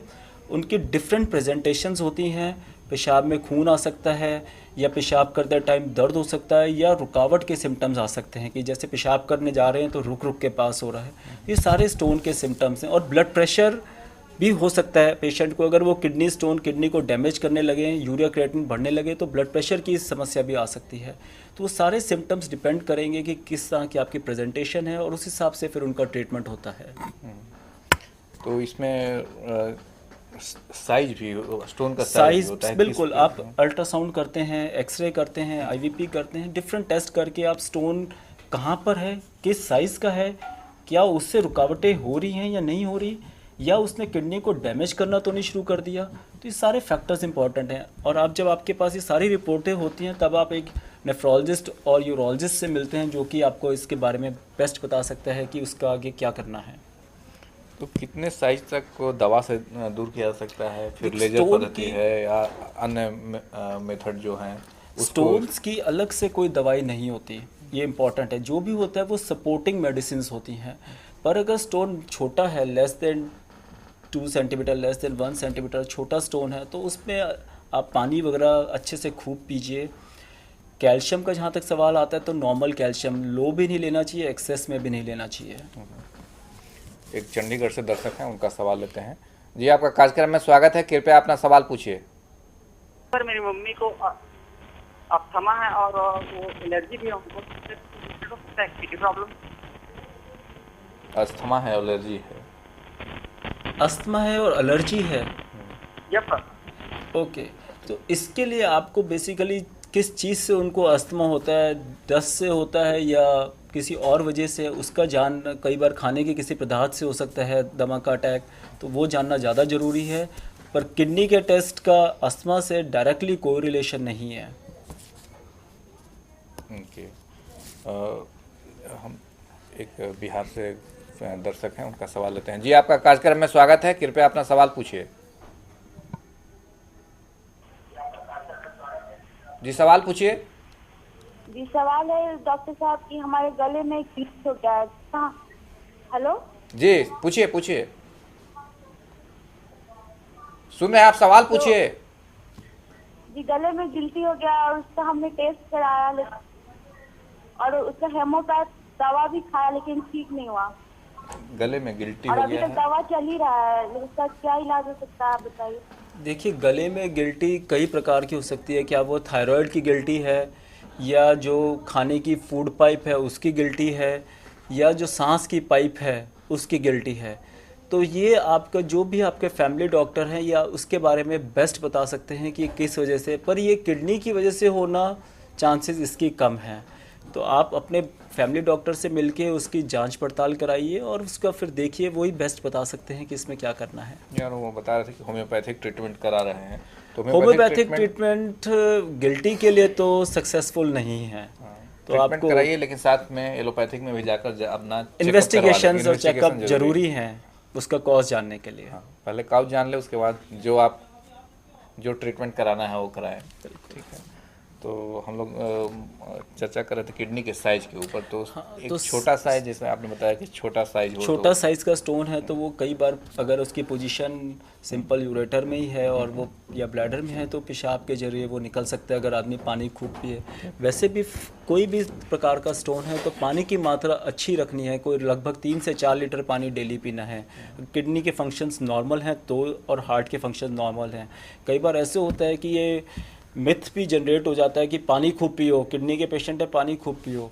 उनकी डिफरेंट प्रेजेंटेशंस होती हैं। पेशाब में खून आ सकता है या पेशाब करते टाइम दर्द हो सकता है या रुकावट के सिम्टम्स आ सकते हैं कि जैसे पेशाब करने जा रहे हैं तो रुक रुक के पास हो रहा है। ये सारे स्टोन के सिम्टम्स हैं। और ब्लड प्रेशर भी हो सकता है पेशेंट को, अगर वो किडनी स्टोन किडनी को डैमेज करने लगे, यूरिया क्रिएटिनिन बढ़ने लगे तो ब्लड प्रेशर की समस्या भी आ सकती है। तो वो सारे सिम्टम्स डिपेंड करेंगे कि किस तरह की आपकी प्रेजेंटेशन है और उस हिसाब से फिर उनका ट्रीटमेंट होता है। तो इसमें साइज भी, स्टोन का साइज होता है बिल्कुल, आप अल्ट्रासाउंड करते हैं, एक्सरे करते हैं, IVP करते हैं, डिफरेंट टेस्ट करके आप स्टोन कहाँ पर है, किस साइज़ का है, क्या उससे रुकावटें हो रही हैं या नहीं हो रही, या उसने किडनी को डैमेज करना तो नहीं शुरू कर दिया। तो ये सारे फैक्टर्स इंपॉर्टेंट हैं। और आप जब आपके पास ये सारी रिपोर्टें होती हैं तब आप एक नेफ्रोलॉजिस्ट और यूरोलॉजिस्ट से मिलते हैं जो कि आपको इसके बारे में बेस्ट बता सकता है कि उसका आगे क्या करना है। तो कितने साइज तक को दवा से दूर किया जा सकता है? फिर लेजर स्टोन पद्धति है या अन्य मेथड जो हैं? स्टोन्स की अलग से कोई दवाई नहीं होती, ये इम्पॉर्टेंट है। जो भी होता है वो सपोर्टिंग मेडिसिन होती हैं। पर अगर स्टोन छोटा है, less than 2 centimetre, less than 1 centimetre छोटा स्टोन है तो उसमें आप पानी वगैरह अच्छे से खूब पीजिए। कैल्शियम का जहाँ तक सवाल आता है तो नॉर्मल कैल्शियम, लो भी नहीं लेना चाहिए, एक्सेस में भी नहीं लेना चाहिए। एक चंडीगढ़ से दर्शक हैं, उनका सवाल लेते हैं। जी, आपका कार्यक्रम में स्वागत है, कृपया अपना सवाल पूछिए। सर, मेरी मम्मी को अस्थमा है और वो एलर्जी भी है उनको, प्रॉब्लम। अस्थमा है, एलर्जी है? अस्थमा है और एलर्जी है, यस सर। ओके। तो इसके लिए आपको बेसिकली किस चीज़ से उनको अस्थमा होता है, डस्ट से होता है या किसी और वजह से, उसका जान, कई बार खाने के किसी पदार्थ से हो सकता है दमा का अटैक, तो वो जानना ज़्यादा ज़रूरी है। पर किडनी के टेस्ट का अस्थमा से डायरेक्टली कोई रिलेशन नहीं है। ओके। हम एक बिहार से दर्शक हैं, उनका सवाल लेते हैं। जी, आपका कार्यक्रम में स्वागत है, कृपया अपना सवाल पूछिए। जी, सवाल पूछिए। जी, सवाल है डॉक्टर साहब कि हमारे गले में गिल्टी हो गया है। हेलो जी, पूछिए पूछिए, सुन रहे हैं आप, सवाल पूछिए। जी, गले में गिल्टी हो गया और उसका हमने टेस्ट कराया और उसका हेमोपैथ दवा भी खाया लेकिन ठीक नहीं हुआ। गले में गिल्टी और हो अभी गया तक है? दवा चल ही रहा है, उसका क्या इलाज हो सकता है आप बताइए। देखिए, गले में गिल्टी कई प्रकार की हो सकती है। क्या वो थायराइड की गिल्टी है, या जो खाने की फूड पाइप है उसकी गिल्टी है, या जो सांस की पाइप है उसकी गिल्टी है। तो ये आपका जो भी आपके फैमिली डॉक्टर हैं या उसके बारे में बेस्ट बता सकते हैं कि किस वजह से। पर ये किडनी की वजह से होना चांसेस इसकी कम हैं। तो आप अपने फैमिली डॉक्टर से मिलके उसकी जांच पड़ताल कराइए और उसका फिर देखिए, वही बेस्ट बता सकते हैं कि इसमें क्या करना है। यार, वो बता रहे थे कि होम्योपैथिक ट्रीटमेंट करा रहे हैं, तो होम्योपैथिक ट्रीटमेंट गिल्टी के लिए तो सक्सेसफुल नहीं है। तो आपको कराइए, लेकिन साथ में एलोपैथिक में भी जाकर अपना इन्वेस्टिगेशंस और चेकअप जरूरी हैं उसका कॉज जानने के लिए। हाँ, पहले कॉज जान ले, उसके बाद जो ट्रीटमेंट कराना है वो कराएं। ठीक है। तो हम लोग चर्चा कर रहे थे किडनी के साइज के ऊपर। तो एक तो छोटा साइज, जैसे आपने बताया कि छोटा साइज हो, छोटा साइज़ का स्टोन है तो वो कई बार अगर उसकी पोजीशन सिंपल यूरेटर में ही है और वो या ब्लैडर में है तो पेशाब के जरिए वो निकल सकता है अगर आदमी पानी खूब पिए। वैसे भी कोई भी प्रकार का स्टोन है तो पानी की मात्रा अच्छी रखनी है, कोई लगभग 3 से 4 लीटर पानी डेली पीना है। किडनी के फंक्शंस नॉर्मल हैं तो, और हार्ट के फंक्शन नॉर्मल हैं। कई बार ऐसे होता है कि ये मिथ भी जनरेट हो जाता है कि पानी खूब पियो, किडनी के पेशेंट है पानी खूब पियो,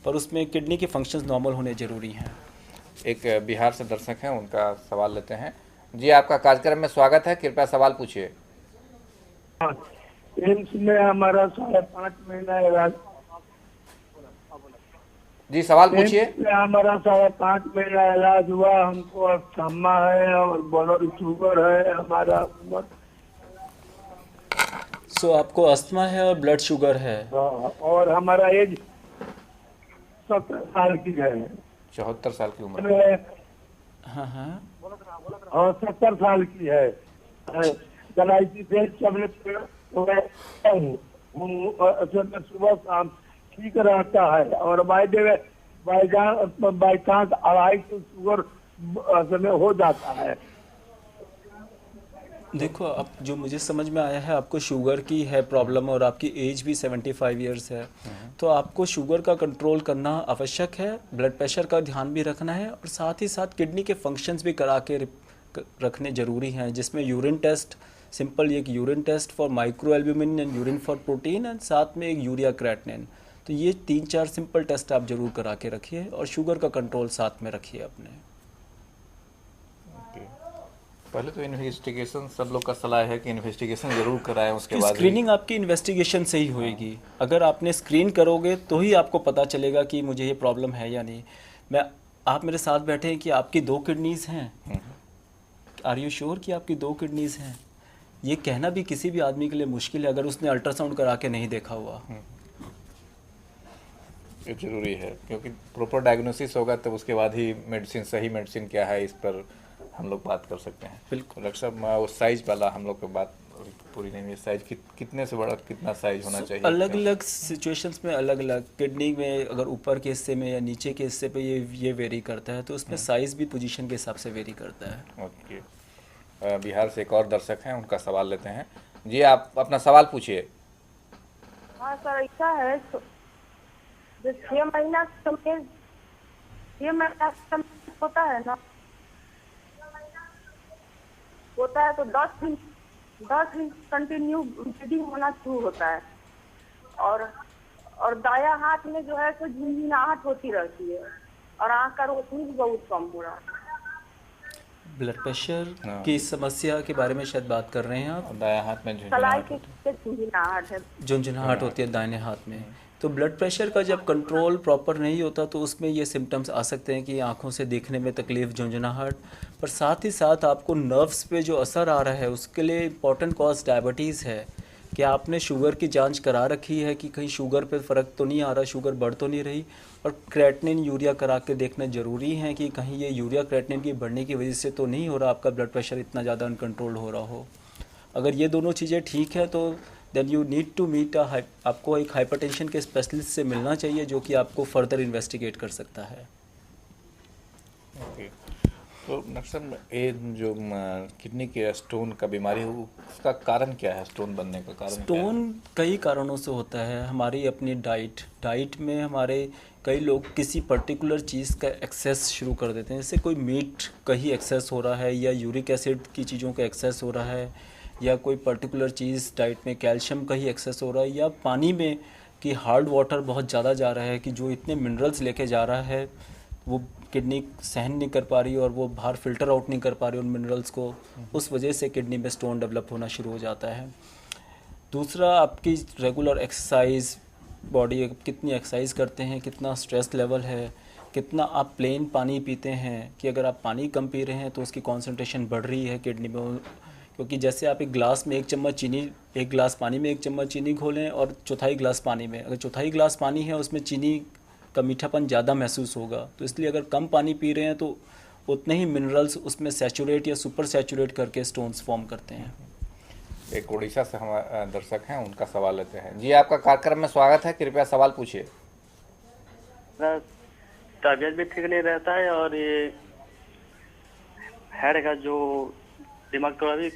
पर उसमें किडनी के फंक्शंस नॉर्मल होने ज़रूरी हैं। एक बिहार से दर्शक हैं, उनका सवाल लेते हैं। जी, आपका कार्यक्रम में स्वागत है, कृपया सवाल पूछिए। एम्स में हमारा 5.5 महीना इलाज, जी सवाल पूछिए। एम्स में हमारा 5.5 महीना इलाज हुआ। हमको अस्थमा है और ब्लड शुगर है। हमारा उम्र सो आपको अस्थमा है और ब्लड शुगर है। और हमारा एज 70 साल की है। 74 साल की उम्र है। हाँ हाँ, और 70 साल की है। सुबह शाम ठीक रहता है और बाई चांस 250 शुगर में हो जाता है। देखो अब जो मुझे समझ में आया है, आपको शुगर की है प्रॉब्लम और आपकी एज भी 75 इयर्स है, तो आपको शुगर का कंट्रोल करना आवश्यक है, ब्लड प्रेशर का ध्यान भी रखना है और साथ ही साथ किडनी के फंक्शंस भी करा के रखने ज़रूरी हैं, जिसमें यूरिन टेस्ट, सिंपल एक urine test for micro albumin and urine for protein and साथ में एक यूरिया क्रेटिनिन। तो ये 3-4 सिंपल टेस्ट आप ज़रूर करा के रखिए और शुगर का कंट्रोल साथ में रखिए अपने। पहले तो इन्वेस्टिगेशन, सब लोग का सलाह है कि इन्वेस्टिगेशन जरूर कराएं, उसके बाद स्क्रीनिंग आपकी इन्वेस्टिगेशन से ही होएगी। अगर आपने स्क्रीन करोगे तो ही आपको पता चलेगा कि मुझे ये प्रॉब्लम है या नहीं। आप मेरे साथ बैठे हैं कि आपकी 2 किडनीज़ हैं। आर यू श्योर कि आपकी 2 किडनीज़ हैं? ये कहना भी किसी भी आदमी के लिए मुश्किल है अगर उसने अल्ट्रासाउंड करा के नहीं देखा हुआ। ये जरूरी है, क्योंकि प्रॉपर डायग्नोसिस होगा तब उसके बाद ही मेडिसिन, सही मेडिसिन क्या है, इस पर हम लोग बात कर सकते हैं। बिल्कुल। डॉक्टर साहब, वो साइज वाला हम लोग की बात पूरी नहीं हुई। साइज कितने से बड़ा कितना साइज होना चाहिए? अलग अलग सिचुएशंस में अलग अलग, किडनी में अगर ऊपर के हिस्से में या नीचे के हिस्से पे ये वेरी करता है, तो उसमें साइज़ भी पोजीशन के हिसाब से वेरी करता है। ओके। बिहार से एक और दर्शक हैं, उनका सवाल लेते हैं। जी, आप अपना सवाल पूछिए। हाँ सर, ऐसा है जो 6 महीना होता है ना, होता है तो 10 दिन कंटिन्यू ब्लीडिंग होना शुरू होता है और दाया हाथ में जो है तो झिनझिनाहट होती रहती है और आँख का रोशनी भी बहुत कम हो रहा है। ब्लड प्रेशर की समस्या के बारे में शायद बात कर रहे हैं आप। दाया हाथ में कलाई के झिनझिनाहट है, झुंझुनाहट होती है दाहिने हाथ में। तो ब्लड प्रेशर का जब कंट्रोल प्रॉपर नहीं होता तो उसमें ये सिम्टम्स आ सकते हैं कि आंखों से देखने में तकलीफ, झुंझुनाहट, पर साथ ही साथ आपको नर्व्स पे जो असर आ रहा है उसके लिए इम्पॉर्टेंट कॉज डायबिटीज़ है। कि आपने शुगर की जांच करा रखी है कि कहीं शुगर पे फ़र्क तो नहीं आ रहा, शुगर बढ़ तो नहीं रही, और क्रेटिनिन यूरिया करा के देखना ज़रूरी है कि कहीं ये यूरिया क्रेटिनिन की बढ़ने की वजह से तो नहीं हो रहा आपका ब्लड प्रेशर इतना ज़्यादा अनकंट्रोल हो रहा हो। अगर ये दोनों चीज़ें ठीक है तो then you need to meet आपको एक हाइपरटेंशन के स्पेशलिस्ट से मिलना चाहिए जो कि आपको फर्दर इन्वेस्टिगेट कर सकता है। ओके। तो डॉक्टर साहब, ये जो किडनी के स्टोन का बीमारी है उसका कारण क्या है? स्टोन बनने का कारण स्टोन कई कारणों से होता है। हमारी अपनी डाइट में हमारे कई लोग किसी पर्टिकुलर चीज़ का एक्सेस शुरू कर देते हैं। जैसे कोई मीट का ही एक्सेस हो रहा है या यूरिक एसिड की चीज़ों का एक्सेस हो रहा है या कोई पर्टिकुलर चीज़ डाइट में कैल्शियम का ही एक्सेस हो रहा है या पानी में कि हार्ड वाटर बहुत ज़्यादा जा रहा है कि जो इतने मिनरल्स लेके जा रहा है वो किडनी सहन नहीं कर पा रही और वो बाहर फिल्टर आउट नहीं कर पा रही उन मिनरल्स को, उस वजह से किडनी में स्टोन डेवलप होना शुरू हो जाता है। दूसरा, आपकी रेगुलर एक्सरसाइज, बॉडी कितनी एक्सरसाइज करते हैं, कितना स्ट्रेस लेवल है, कितना आप प्लेन पानी पीते हैं कि अगर आप पानी कम पी रहे हैं तो उसकी कॉन्सेंट्रेशन बढ़ रही है किडनी में। क्योंकि जैसे आप एक गिलास में 1 चम्मच चीनी, 1 गिलास पानी में 1 चम्मच चीनी घोलें और चौथाई गिलास पानी में, अगर चौथाई गिलास पानी है उसमें चीनी का मीठापन ज़्यादा महसूस होगा। तो इसलिए अगर कम पानी पी रहे हैं तो उतने ही मिनरल्स उसमें सैचुरेट या सुपर सैचुरेट करके स्टोन्स फॉर्म करते हैं। एक उड़ीसा से हमारे दर्शक हैं, उनका सवाल लेते हैं। जी, आपका कार्यक्रम में स्वागत है, कृपया सवाल पूछिए। तबीयत भी ठीक नहीं रहता है और ये हेड का जो दिमाग थोड़ा भी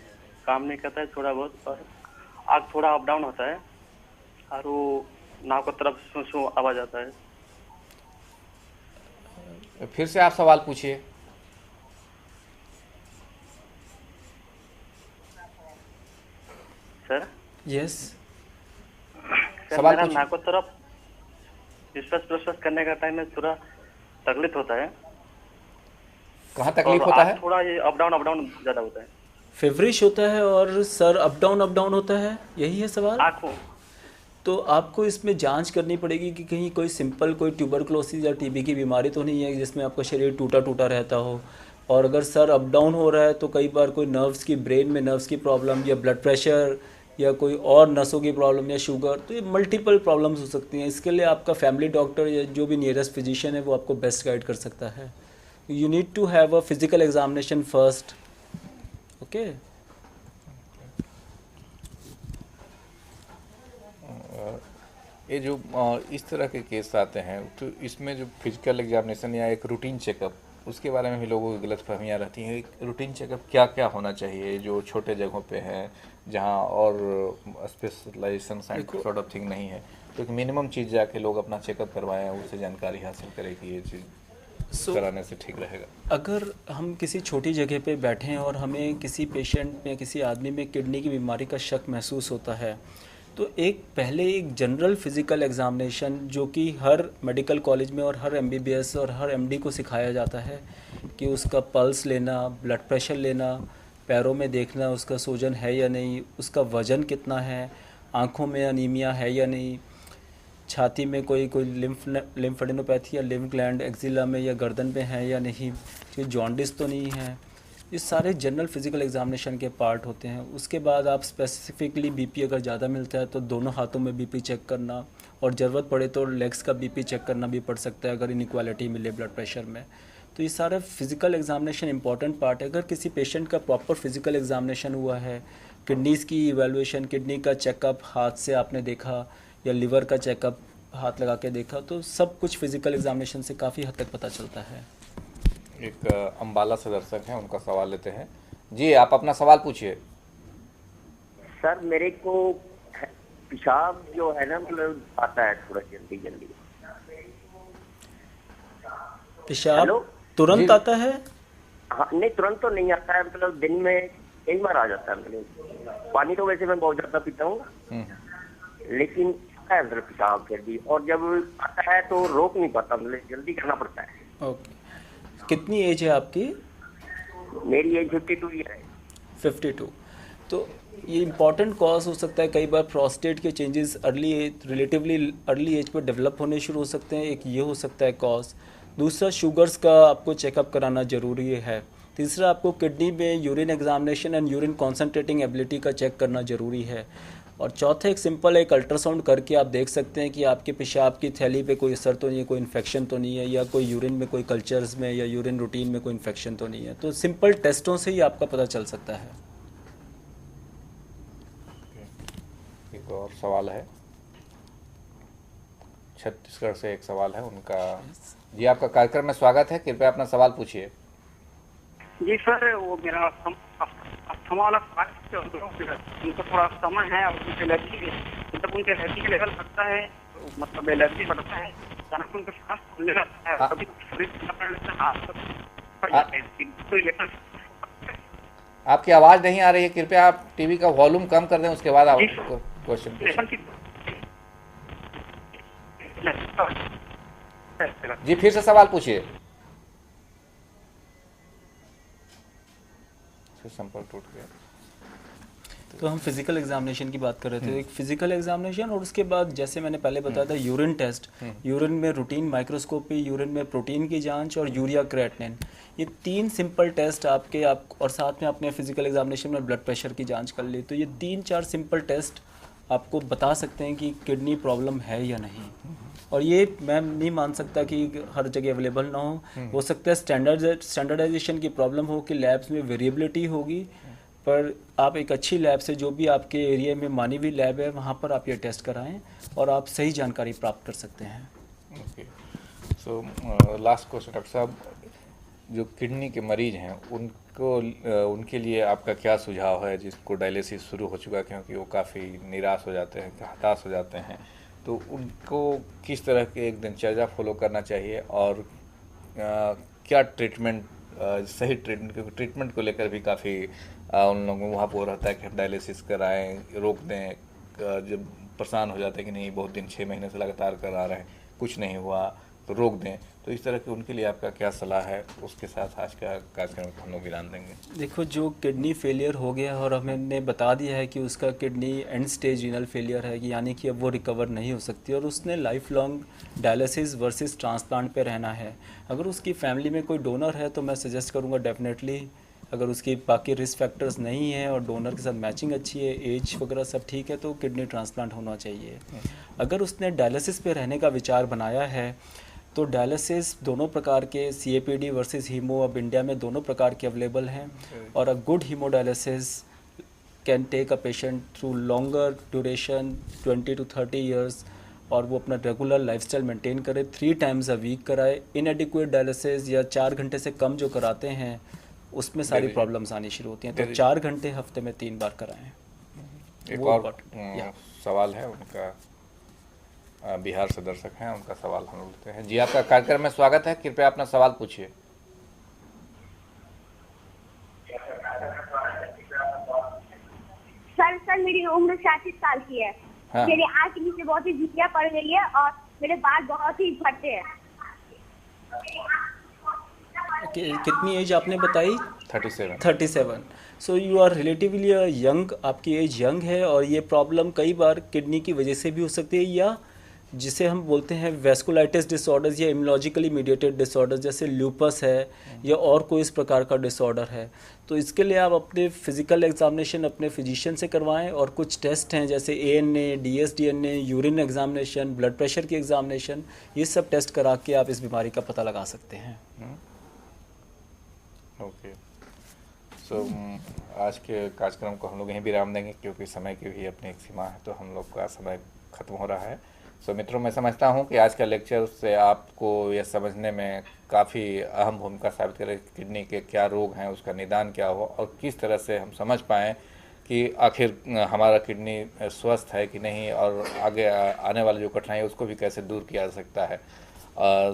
काम नहीं करता है थोड़ा बहुत, और आग थोड़ा अप डाउन होता है और वो नाक की तरफ सू आवाज आता है। फिर से आप सवाल पूछिए। सर यस, सर सवाल मेरा पूछिए। नाक की तरफ निश्वास प्रश्वास करने का टाइम में थोड़ा तकलीफ होता है। कहाँ तकलीफ और होता आग है? थोड़ा ये अप डाउन ज्यादा होता है। फेवरिश होता है और सर अप डाउन होता है, यही है सवाल। आँखों तो आपको इसमें जांच करनी पड़ेगी कि कहीं कोई सिंपल कोई ट्यूबरक्लोसिस या टीबी की बीमारी तो नहीं है जिसमें आपका शरीर टूटा टूटा रहता हो। और अगर सर अप डाउन हो रहा है तो कई बार कोई नर्व्स की, ब्रेन में नर्व्स की प्रॉब्लम या ब्लड प्रेशर या कोई और नसों की प्रॉब्लम या शुगर, तो ये मल्टीपल प्रॉब्लम्स हो सकती हैं। इसके लिए आपका फैमिली डॉक्टर या जो भी नियरेस्ट फिजिशियन है वो आपको बेस्ट गाइड कर सकता है। You need to have a physical examination first. Okay, ये जो इस तरह के केस आते हैं तो इसमें जो फिजिकल एग्जामिनेशन या एक रूटीन चेकअप, उसके बारे में भी लोगों की गलतफहमियां रहती हैं। एक रूटीन चेकअप क्या क्या होना चाहिए जो छोटे जगहों पे है जहां और स्पेशलाइजेशन सॉर्ट ऑफ थिंग नहीं है, तो एक मिनिमम चीज़ जाके लोग अपना चेकअप करवाएं, उससे जानकारी हासिल करें कि ये चीज़ कराने से ठीक रहेगा। अगर हम किसी छोटी जगह पे बैठे हैं और हमें किसी पेशेंट में, किसी आदमी में किडनी की बीमारी का शक महसूस होता है, तो पहले एक जनरल फिज़िकल एग्ज़ामिनेशन जो कि हर मेडिकल कॉलेज में और हर एमबीबीएस और हर एमडी को सिखाया जाता है कि उसका पल्स लेना, ब्लड प्रेशर लेना, पैरों में देखना उसका सूजन है या नहीं, उसका वज़न कितना है, आँखों में अनीमिया है या नहीं, छाती में कोई लिम्फेडेनोपैथी या लिम्फ ग्लैंड एक्जिला में या गर्दन में है या नहीं, कोई जॉन्डिस तो नहीं है। ये सारे जनरल फिजिकल एग्जामिनेशन के पार्ट होते हैं। उसके बाद आप स्पेसिफिकली बीपी अगर ज़्यादा मिलता है तो दोनों हाथों में बीपी चेक करना, और ज़रूरत पड़े तो लेग्स का बीपी चेक करना भी पड़ सकता है अगर इनइक्वालिटी मिले ब्लड प्रेशर में। तो ये सारा फिजिकल एग्जामिनेशन इंपॉर्टेंट पार्ट है। अगर किसी पेशेंट का प्रॉपर फिजिकल एग्जामिनेशन हुआ है, किडनीज़ की इवैल्यूएशन, किडनी का चेकअप हाथ से आपने देखा या लिवर का चेकअप हाथ लगा के देखा, तो सब कुछ फिजिकल एग्जामिनेशन से काफ़ी हद तक पता चलता है। एक अम्बाला से दर्शक हैं, उनका सवाल लेते हैं। जी, आप अपना सवाल पूछिए। सर मेरे को पेशाब जो है ना, मतलब आता है थोड़ा जल्दी। पेशाब तुरंत आता है? हाँ, नहीं तुरंत तो नहीं आता है, मतलब दिन में एक बार आ जाता है। मतलब पानी तो वैसे मैं बहुत ज्यादा पीता हूँ, लेकिन आता है अंदर पेशाब फिर भी, और जब आता है तो रोक नहीं पाता, मतलब जल्दी करना पड़ता है। ओके, कितनी एज है आपकी? मेरी एज 52 ईयर है। 52। तो ये इम्पॉर्टेंट कॉज हो सकता है। कई बार प्रोस्टेट के चेंजेस रिलेटिवली अर्ली एज पर डेवलप होने शुरू हो सकते हैं, एक ये हो सकता है कॉज। दूसरा, शुगर्स का आपको चेकअप कराना ज़रूरी है। तीसरा, आपको किडनी में urine examination and urine concentrating ability का चेक करना ज़रूरी है। और चौथा, एक सिंपल एक अल्ट्रासाउंड करके आप देख सकते हैं कि आपके पेशाब की थैली पे कोई असर तो नहीं है, कोई इन्फेक्शन तो नहीं है, या कोई यूरिन में कोई कल्चर्स में या यूरिन रूटीन में कोई इन्फेक्शन तो नहीं है। तो सिंपल टेस्टों से ही आपका पता चल सकता है। एक और सवाल है, छत्तीसगढ़ से एक सवाल है उनका। जी, आपका कार्यक्रम में स्वागत है, कृपया अपना सवाल पूछिए। जी सर, वो मेरा अस्थमा वाला उनको थोड़ा समय है और उनकी एलर्जी, मतलब उनके एलर्जी के लेवल बढ़ता है, मतलब एलर्जी बढ़ता है, अचानक उनका सांस फूलने लगता है, कभी आपकी आवाज़ नहीं आ रही है, कृपया आप टीवी का वॉल्यूम कम कर दें, उसके बाद आप क्वेश्चन पूछें। जी, फिर से सवाल पूछिए। संपर्क टूट गया। तो हम फिजिकल एग्जामिनेशन की बात कर रहे थे। एक फिजिकल एग्जामिनेशन, और उसके बाद जैसे मैंने पहले बताया था यूरिन टेस्ट, यूरिन में रूटीन माइक्रोस्कोपी, यूरिन में प्रोटीन की जांच और यूरिया क्रेटिनिन, ये 3 सिंपल टेस्ट आप और साथ में आपने फिजिकल एग्जामिनेशन में ब्लड प्रेशर की जांच कर ली, तो ये 3-4 सिंपल टेस्ट आपको बता सकते हैं कि किडनी प्रॉब्लम है या नहीं। और ये मैं नहीं मान सकता कि हर जगह अवेलेबल ना हो सकता है स्टैंडर्डाइजेशन की प्रॉब्लम हो कि लैब्स में वेरिएबिलिटी होगी, पर आप एक अच्छी लैब से, जो भी आपके एरिया में मानी हुई लैब है, वहाँ पर आप ये टेस्ट कराएं और आप सही जानकारी प्राप्त कर सकते हैं। Okay, so last question doctor साहब, जो किडनी के मरीज हैं उनको उनके लिए आपका क्या सुझाव है जिसको डायलिसिस शुरू हो चुका है, क्योंकि वो काफ़ी निराश हो जाते हैं, हताश हो जाते हैं, तो उनको किस तरह के एक दिनचर्या फॉलो करना चाहिए और क्या ट्रीटमेंट, सही ट्रीटमेंट, क्योंकि ट्रीटमेंट को लेकर भी काफ़ी उन लोगों वहाँ पर रहता है कि डायलिसिस कराएं, रोक दें, जब परेशान हो जाते हैं कि नहीं बहुत दिन 6 महीने से लगातार करा रहे हैं, कुछ नहीं हुआ तो रोक दें, तो इस तरह के उनके लिए आपका क्या सलाह है? उसके साथ आज का कार्यक्रम को हम लोग विराम देंगे। देखो, जो किडनी फेलियर हो गया और हमने बता दिया है कि उसका kidney and stage renal failure है, यानी कि अब वो रिकवर नहीं हो सकती और उसने life long dialysis versus transplant पे रहना है। अगर उसकी फैमिली में कोई डोनर है तो मैं सजेस्ट करूँगा डेफिनेटली, अगर उसकी बाकी रिस्क फैक्टर्स नहीं है और डोनर के साथ मैचिंग अच्छी है, एज वगैरह सब ठीक है, तो किडनी ट्रांसप्लांट होना चाहिए। अगर उसने डायलिसिस पे रहने का विचार बनाया है तो डायलिसिस दोनों प्रकार के, CAPD वर्सेस हीमो, अब इंडिया में दोनों प्रकार के अवेलेबल हैं और a good haemodialysis can take a patient through longer duration 20 to 30 years, और वो अपना रेगुलर लाइफस्टाइल मेंटेन करे, 3 times a week कराए। इनएडिक्वेट डायलिसिस या 4 घंटे से कम जो कराते हैं उसमें सारी प्रॉब्लम्स आनी शुरू होती हैं, तो 4 घंटे हफ्ते में 3 बार कराएं। एक और सवाल है उनका, बिहार से दर्शक हैं, उनका सवाल हम लेते हैं। जी, आपका कार्यक्रम में स्वागत है, कृपया अपना सवाल पूछिए। सर मेरी उम्र 36 साल की है। हाँ। मेरी आँख के नीचे बहुत ही झुर्रियाँ पड़ गई है और मेरे बाल बहुत ही फटते हैं। कितनी एज आपने बताई? 37। So you are relatively young, आपकी एज यंग है और ये प्रॉब्लम कई बार किडनी की वजह से भी हो सकती है, या जिसे हम बोलते हैं वेस्कुलाइटिस डिसऑर्डर्स या इम्यूनोलॉजिकली मीडिएटेड डिसऑर्डर्स, जैसे ल्यूपस है या और कोई इस प्रकार का डिसऑर्डर है। तो इसके लिए आप अपने फिजिकल एग्जामिनेशन अपने फिजिशियन से करवाएं और कुछ टेस्ट हैं जैसे ANA, DS-DNA, urine examination, blood pressure की एग्जामिनेशन, ये सब टेस्ट करा के आप इस बीमारी का पता लगा सकते हैं। ओके, सो आज के कार्यक्रम को हम लोग यहीं विराम देंगे क्योंकि समय की भी अपनी एक सीमा है, तो हम लोग का समय खत्म हो रहा है। सो मित्रों, मैं समझता हूं कि आज का लेक्चर से आपको यह समझने में काफ़ी अहम भूमिका साबित करे किडनी के क्या रोग हैं, उसका निदान क्या हो और किस तरह से हम समझ पाएँ कि आखिर हमारा किडनी स्वस्थ है कि नहीं और आगे आने वाली जो कठिनाई है उसको भी कैसे दूर किया जा सकता है।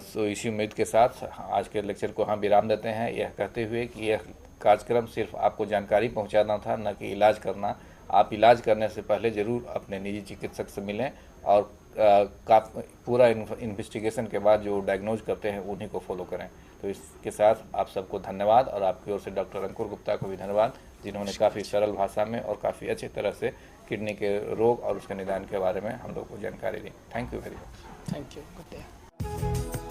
सो इसी उम्मीद के साथ आज के लेक्चर को हम विराम देते हैं, यह कहते हुए कि यह कार्यक्रम सिर्फ आपको जानकारी पहुंचाना था, न कि इलाज करना। आप इलाज करने से पहले ज़रूर अपने निजी चिकित्सक से मिलें और पूरा इन्वेस्टिगेशन के बाद जो डायग्नोज करते हैं उन्हीं को फॉलो करें। तो इसके साथ आप सबको धन्यवाद और आपकी ओर से डॉक्टर अंकुर गुप्ता को भी धन्यवाद, जिन्होंने काफ़ी सरल भाषा में और काफ़ी अच्छी तरह से किडनी के रोग और उसके निदान के बारे में हम लोग को जानकारी दी। Thank you very much. Thank you, good day.